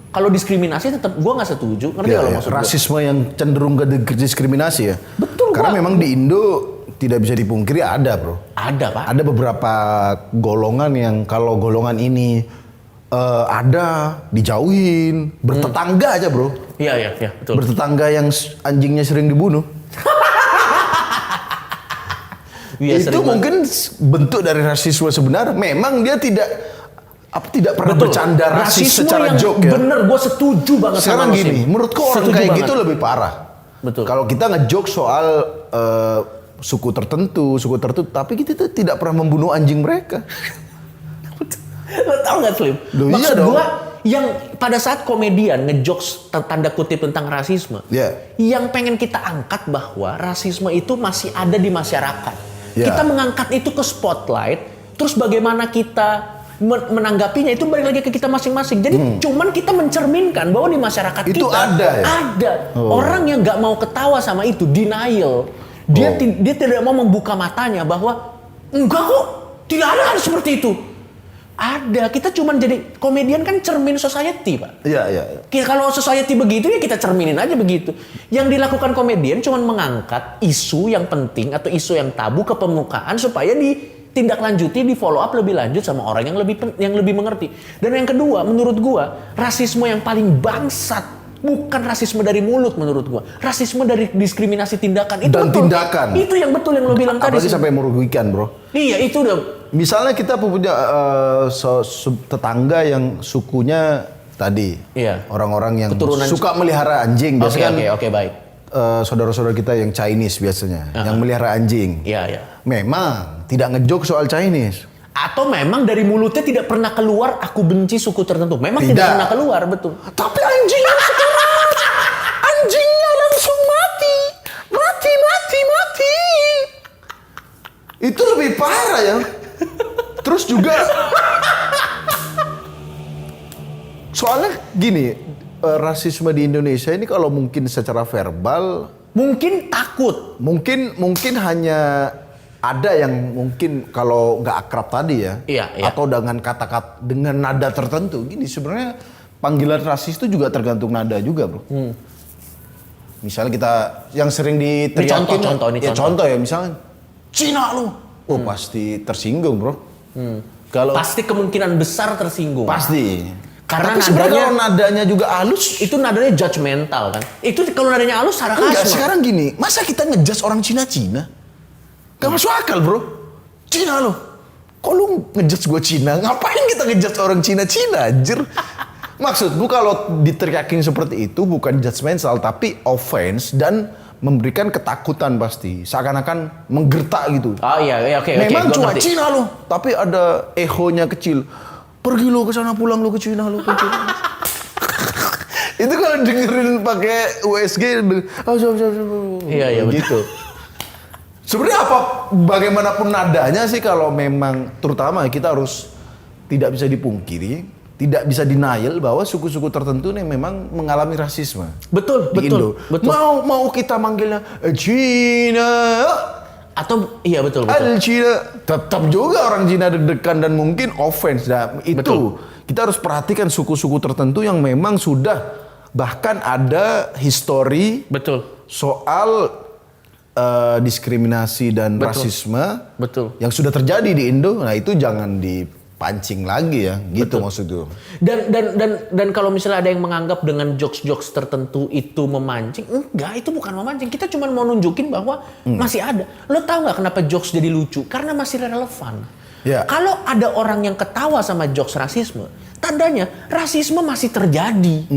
kalau diskriminasi tetap gua nggak setuju. Ngerti kalau maksud gua? Rasisme yang cenderung ke diskriminasi ya. Betul, Karena Pak. memang di Indo tidak bisa dipungkiri ada, bro. Ada Pak. Ada beberapa golongan yang kalau golongan ini ada dijauhin, bertetangga aja, bro. Iya, betul. Bertetangga yang anjingnya sering dibunuh. Iya, Itu sering mungkin bentuk dari rasisme sebenarnya. Memang dia tidak pernah bercanda rasis secara yang joke ya. Bener, gue setuju banget Sekarang sama lo, gini, Sim. menurutku orang Setuju kayak banget. gitu lebih parah. Betul. Kalau kita nge-joke soal suku tertentu, tapi kita tuh tidak pernah membunuh anjing mereka. Lo tau gak Slim? Loh, iya Maksud dong. gue yang pada saat komedian ngejokes tanda kutip tentang rasisme, Iya. yang pengen kita angkat bahwa rasisme itu masih ada di masyarakat. Iya. Kita mengangkat itu ke spotlight, terus bagaimana kita menanggapinya itu balik lagi ke kita masing-masing. Jadi cuman kita mencerminkan bahwa di masyarakat Itu kita ada ya? ada orang yang nggak mau ketawa sama itu, denial. Dia tidak mau membuka matanya bahwa enggak kok, tidak ada hal seperti itu. Ada, kita cuman jadi komedian kan cermin society, Pak. Iya. Kalau society begitu ya kita cerminin aja begitu. Yang dilakukan komedian cuman mengangkat isu yang penting atau isu yang tabu ke permukaan supaya ditindaklanjuti, di follow up lebih lanjut sama orang yang lebih mengerti. Dan yang kedua, menurut gua, rasisme yang paling bangsat bukan rasisme dari mulut menurut gua. Rasisme dari diskriminasi tindakan itu Dan betul. tindakan. Itu yang betul yang lo bilang tadi. Apalagi sampai merugikan, bro. Iya, itu udah. Misalnya kita punya tetangga yang sukunya tadi, Iya. orang-orang yang Keturunan suka melihara anjing. Biasanya Oke, baik. saudara-saudara kita yang Chinese biasanya, yang melihara anjing. Iya. Memang tidak ngejok soal Chinese. Atau memang dari mulutnya tidak pernah keluar aku benci suku tertentu. Memang Tidak. tidak pernah keluar, betul. Tapi anjingnya sekarang, anjingnya langsung mati. Itu lebih parah ya. Terus juga, soalnya gini, rasisme di Indonesia ini kalau mungkin secara verbal Mungkin takut. mungkin hanya ada yang mungkin kalau nggak akrab tadi ya, Iya, iya. atau dengan kata-kata dengan nada tertentu. Gini sebenarnya panggilan rasis itu juga tergantung nada juga, bro. Misalnya kita yang sering diteriakin, Ini contoh. contoh ya, misalnya Cina lu, oh pasti tersinggung, bro. Kalau Pasti kemungkinan besar tersinggung. pasti. Karena Tapi sebenarnya nadanya- kalau nadanya juga halus, Itu nadanya judgmental kan. Itu kalau nadanya halus enggak. sarkasme. Sekarang gini, masa kita ngejudge orang Cina? Gak masuk akal, bro. Cina lo. Kok lu ngejudge gue Cina? Ngapain kita ngejudge orang Cina, anjir? Maksudku kalau diteriakin seperti itu bukan judgmental tapi offense dan memberikan ketakutan pasti. Seakan-akan menggertak gitu. Oh iya, oke. Memang gua cuma ngerti. Cina lo, tapi ada ehonya kecil. Pergi lo ke sana, pulang lo ke Cina lo. Itu kalau dengerin pakai USG, Iya, betul. gitu. Sebenarnya bagaimanapun nadanya sih kalau memang terutama kita harus tidak bisa dipungkiri, tidak bisa denial bahwa suku-suku tertentu nih memang mengalami rasisme. Betul, Di betul, Indo. betul. Mau kita manggilnya Cina, Atau iya betul. Al Cina, tetap juga orang Cina deg-degan dan mungkin offense. Nah, itu Betul. kita harus perhatikan suku-suku tertentu yang memang sudah bahkan ada histori Betul. soal diskriminasi dan Betul. rasisme Betul. yang sudah terjadi di Indo. Nah itu jangan dipancing lagi ya, gitu Betul. maksudku. Dan kalau misalnya ada yang menganggap dengan jokes-jokes tertentu itu memancing, enggak, itu bukan memancing. Kita cuma mau nunjukin bahwa masih ada. Lo tahu nggak kenapa jokes jadi lucu? Karena masih relevan. Ya. Kalau ada orang yang ketawa sama jokes rasisme, tandanya rasisme masih terjadi.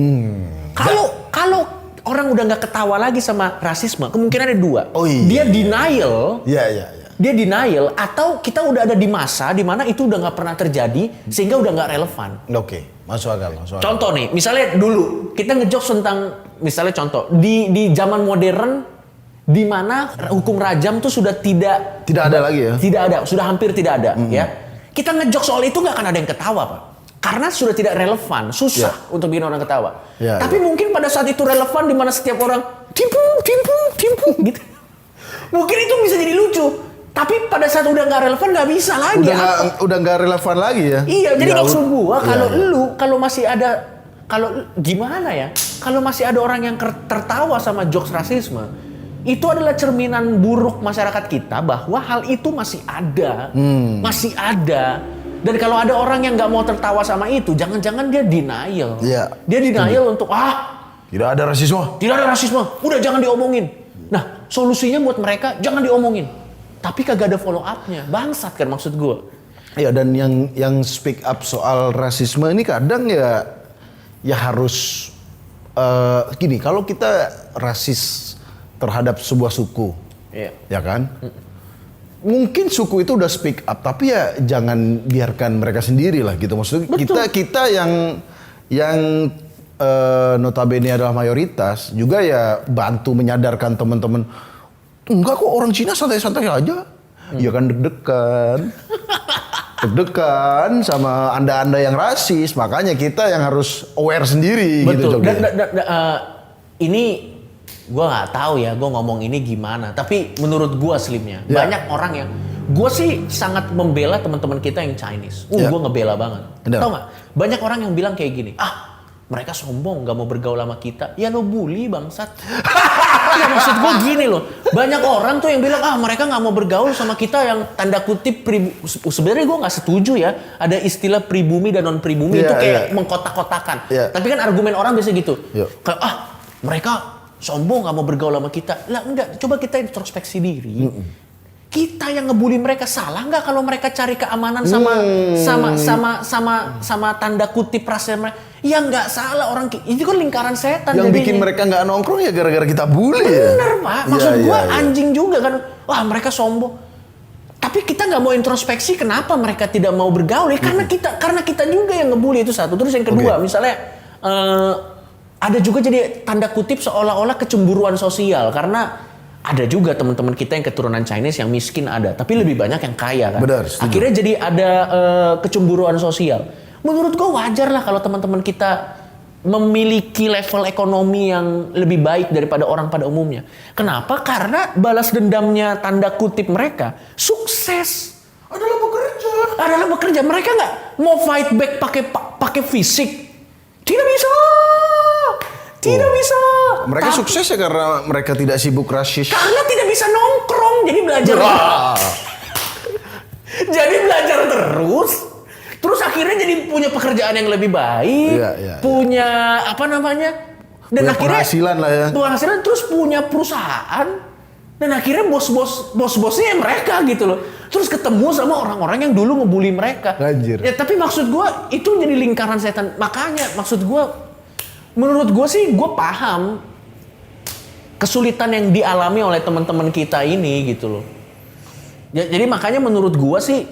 Kalau orang udah nggak ketawa lagi sama rasisme, kemungkinan ada dua. Oh iya. Dia denial. Iya. Dia denial atau kita udah ada di masa di mana itu udah nggak pernah terjadi sehingga udah nggak relevan. Oke, masuk akal. Contoh nih, misalnya dulu kita ngejokes tentang misalnya contoh di zaman modern di mana hukum rajam tuh sudah tidak Tidak ada lagi ya. tidak ada, sudah hampir tidak ada ya. Kita ngejokes soal itu nggak akan ada yang ketawa, Pak. Karena sudah tidak relevan, susah untuk bikin orang ketawa. Ya, Tapi mungkin pada saat itu relevan di mana setiap orang timpu gitu. Mungkin itu bisa jadi lucu. Tapi pada saat udah nggak relevan nggak bisa lagi. Udah nggak relevan lagi ya. Iya, jadi Ya, maksud gua kalau iya. kalau masih ada gimana ya? Kalau masih ada orang yang tertawa sama jokes rasisme, itu adalah cerminan buruk masyarakat kita bahwa hal itu masih ada. Masih ada. Dan kalau ada orang yang nggak mau tertawa sama itu, jangan-jangan dia denial. Iya. Dia denial untuk Tidak ada rasisme. tidak ada rasisme, udah jangan diomongin. Nah, solusinya buat mereka jangan diomongin. Tapi kagak ada follow up-nya. Bangsat kan maksud gua. Ya, dan yang speak up soal rasisme ini kadang ya harus gini, kalau kita rasis terhadap sebuah suku, Iya. ya kan? Mungkin suku itu udah speak up, tapi ya jangan biarkan mereka sendiri lah gitu. Maksudnya Betul. kita yang notabene adalah mayoritas juga ya bantu menyadarkan teman-teman. Enggak kok, orang Cina santai-santai aja. Ya kan deg-degan sama anda-anda yang rasis, makanya kita yang harus aware sendiri gitu. Betul. Jogi. Ini gue nggak tahu ya, gue ngomong ini gimana. Tapi menurut gue Slimnya, Ya. banyak orang yang gue sih sangat membela teman-teman kita yang Chinese. Ya. Gue ngebela banget. Benar. Tahu nggak? Banyak orang yang bilang kayak gini, mereka sombong, nggak mau bergaul sama kita. Ya lo bully bangsat. Ya maksud gue gini loh, banyak orang tuh yang bilang mereka nggak mau bergaul sama kita yang tanda kutip sebenarnya gue nggak setuju ya ada istilah pribumi dan non pribumi Iya, itu kayak iya. mengkotak-kotakan. Iya. Tapi kan argumen orang biasa gitu, Iya. kayak mereka sombong nggak mau bergaul sama kita. Lah enggak, coba kita introspeksi diri. Kita yang ngebully mereka salah nggak kalau mereka cari keamanan sama tanda kutip rasa mereka? Ya nggak salah, orang itu kan lingkaran setan. Yang jadinya. bikin mereka nggak nongkrong ya gara-gara kita bully ya. Bener Pak, maksud Iya, gua iya. anjing juga kan. Wah mereka sombong. Tapi kita nggak mau introspeksi kenapa mereka tidak mau bergaul ya karena kita juga yang ngebully, itu satu. Terus yang kedua, Oke. misalnya ada juga jadi tanda kutip seolah-olah kecemburuan sosial karena ada juga teman-teman kita yang keturunan Chinese yang miskin ada, tapi lebih banyak yang kaya kan. Benar, setuju. Akhirnya jadi ada kecemburuan sosial. Menurut gua wajar lah kalau teman-teman kita memiliki level ekonomi yang lebih baik daripada orang pada umumnya. Kenapa? Karena balas dendamnya tanda kutip mereka sukses. Adalah bekerja. Mereka nggak mau fight back pakai fisik. Tidak bisa. Tidak bisa. Mereka sukses ya karena mereka tidak sibuk rasis. Karena tidak bisa nongkrong, jadi belajar. Jadi belajar terus. Terus akhirnya jadi punya pekerjaan yang lebih baik, punya apa namanya, dan punya akhirnya penghasilan lah ya. Penghasilan, terus punya perusahaan, dan akhirnya bos-bosnya mereka gitu loh. Terus ketemu sama orang-orang yang dulu ngebully mereka. Anjir. Ya tapi maksud gue itu jadi lingkaran setan. Makanya maksud gue, menurut gue sih gue paham kesulitan yang dialami oleh teman-teman kita ini gitu loh. Jadi makanya menurut gue sih,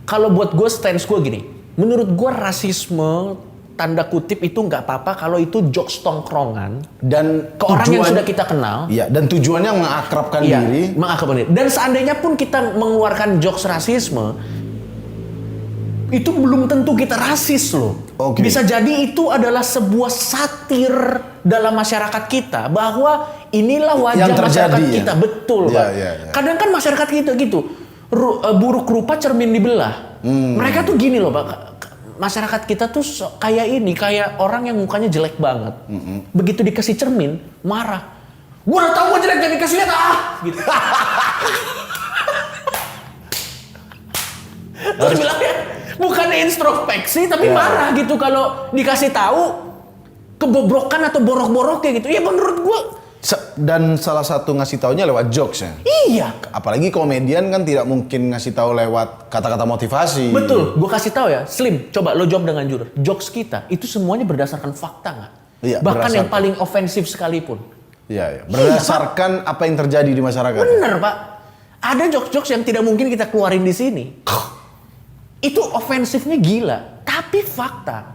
kalau buat gue stance gue gini, menurut gue rasisme tanda kutip itu nggak apa-apa kalau itu jokes tongkrongan dan ke orang yang sudah kita kenal. Iya, dan tujuannya mengakrabkan diri. Mengakrabkan diri. Dan seandainya pun kita mengeluarkan jokes rasisme, itu belum tentu kita rasis loh. Okay. Bisa jadi itu adalah sebuah satir dalam masyarakat kita bahwa inilah wajah yang terjadi, masyarakat ya? kita. Betul, Pak. Kadang kan masyarakat kita gitu. Buruk rupa cermin dibelah. Mereka tuh gini loh, Pak. Masyarakat kita tuh kayak ini, kayak orang yang mukanya jelek banget. Begitu dikasih cermin, marah. Gua udah tahu gua jelek, jadi kasih lihat gitu. Terus bilangnya bukan introspeksi tapi marah gitu kalau dikasih tahu kebobrokan atau borok-boroknya gitu. Ya menurut gua. Dan salah satu ngasih taunya lewat jokes ya. Iya. Apalagi komedian kan tidak mungkin ngasih tahu lewat kata-kata motivasi. Betul. Gue kasih tahu ya, Slim. Coba lo jawab dengan jujur. Jokes kita itu semuanya berdasarkan fakta nggak? Iya. Bahkan yang paling ofensif sekalipun. Iya. Berdasarkan apa yang terjadi di masyarakat. Bener Pak. Ada jokes-jokes yang tidak mungkin kita keluarin di sini. Itu ofensifnya gila. Tapi fakta.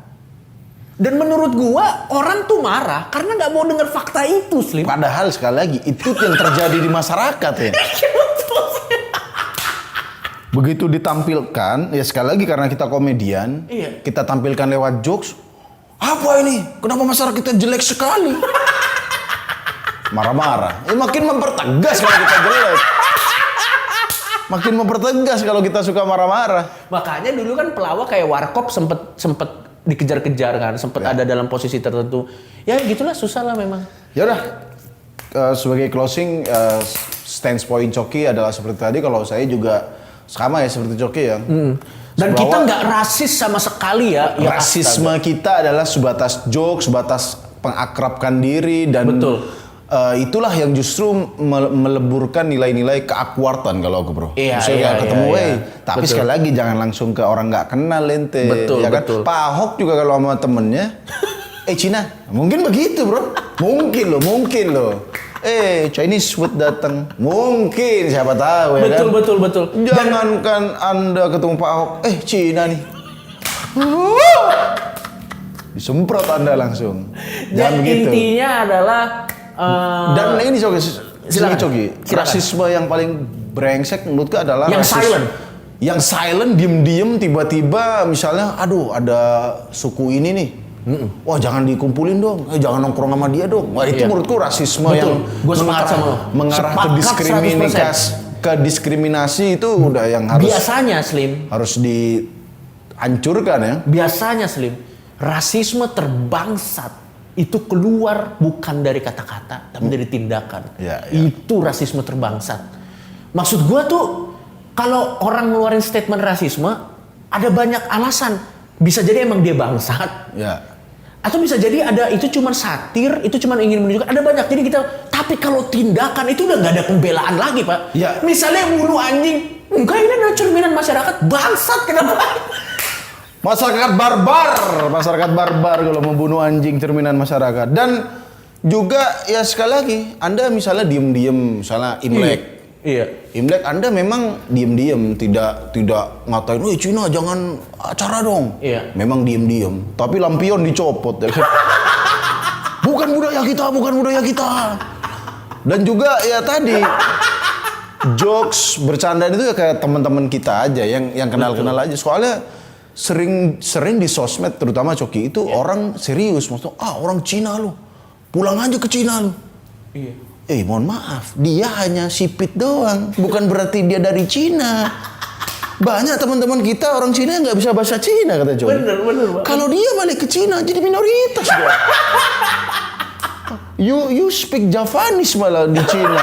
Dan menurut gua orang tuh marah karena nggak mau dengar fakta itu, Slim. Padahal sekali lagi itu yang terjadi di masyarakat ya. Begitu ditampilkan, ya sekali lagi karena kita komedian, kita tampilkan lewat jokes. Apa ini? Kenapa masyarakat kita jelek sekali? Marah-marah. Makin mempertegas kalau kita jelek. Makin mempertegas kalau kita suka marah-marah. Makanya dulu kan pelawak kayak Warkop sempet dikejar-kejar kan, sempat ada dalam posisi tertentu. Ya gitulah, susah lah memang. Ya udah, sebagai closing, stance point Coki adalah seperti tadi. Kalau saya juga sama ya seperti Coki ya. Dan kita nggak rasis sama sekali ya. Rasisme kita adalah sebatas joke, sebatas pengakrabkan diri dan itulah yang justru meleburkan nilai-nilai keakwartan kalau aku bro. Misalnya ketemu, tapi sekali lagi jangan langsung ke orang nggak kenal ente. Betul, ya kan? betul. Pak Ahok juga kalau sama temennya, Cina, mungkin begitu bro. Mungkin loh. Chinese food datang, mungkin siapa tahu ya kan. Betul. Jangankan Anda ketemu Pak Ahok, Cina nih. Disemprot Anda langsung. Jangan begitu. Intinya adalah dan ini Coki, rasisme yang paling brengsek menurutku adalah yang silent. Yang silent, diem-diem, tiba-tiba misalnya, aduh ada suku ini nih. Wah jangan dikumpulin dong, jangan nongkrong sama dia dong. Wah itu menurutku rasisme yang mengarah ke diskriminasi itu udah yang harus. Biasanya Slim. Harus dihancurkan ya. Biasanya Slim, rasisme terbangsat itu keluar bukan dari kata-kata, tapi dari tindakan. Itu rasisme terbangsat. Maksud gua tuh, kalau orang ngeluarin statement rasisme, ada banyak alasan. Bisa jadi emang dia bangsat. Atau bisa jadi ada itu cuma satir, itu cuma ingin menunjukkan. Ada banyak. Jadi kita, tapi kalau tindakan itu udah nggak ada pembelaan lagi, Pak. Misalnya bunuh anjing, enggak, ini adalah cerminan masyarakat. Bangsat, kenapa? Masyarakat barbar kalau membunuh anjing, cerminan masyarakat. Dan juga ya sekali lagi, Anda misalnya diem-diem, misalnya Imlek. Imlek Anda memang diem-diem, tidak ngatain, Cina jangan acara dong. Memang diem-diem, tapi lampion dicopot. Ya. bukan budaya kita. Dan juga ya tadi jokes bercandaan itu ya kayak teman-teman kita aja yang kenal-kenal aja. Soalnya sering di sosmed terutama Coki itu orang serius, maksudnya orang Cina lu, pulang aja ke Cina lu. Iya. Mohon maaf, dia hanya sipit doang, bukan berarti dia dari Cina. Banyak teman-teman kita orang Cina yang nggak bisa bahasa Cina kata Coki. Bener, Pak. Kalau dia balik ke Cina jadi minoritas gua. You speak Javanese malah di Cina.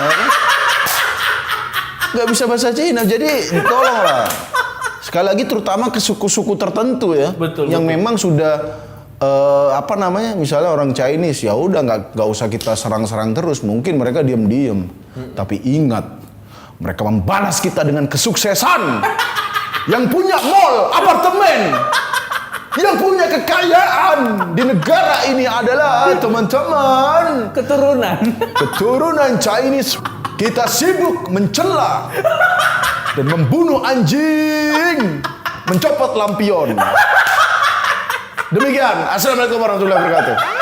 Nggak bisa bahasa Cina, jadi tolonglah. Sekali lagi terutama ke suku-suku tertentu ya, yang memang sudah misalnya orang Chinese ya udah nggak usah kita serang-serang terus, mungkin mereka diam-diam. Tapi ingat, mereka membalas kita dengan kesuksesan. Yang punya mall, apartemen, yang punya kekayaan di negara ini adalah teman-teman keturunan Chinese. Kita sibuk mencela dan membunuh anjing, mencopot lampion. Demikian. Assalamualaikum warahmatullahi wabarakatuh.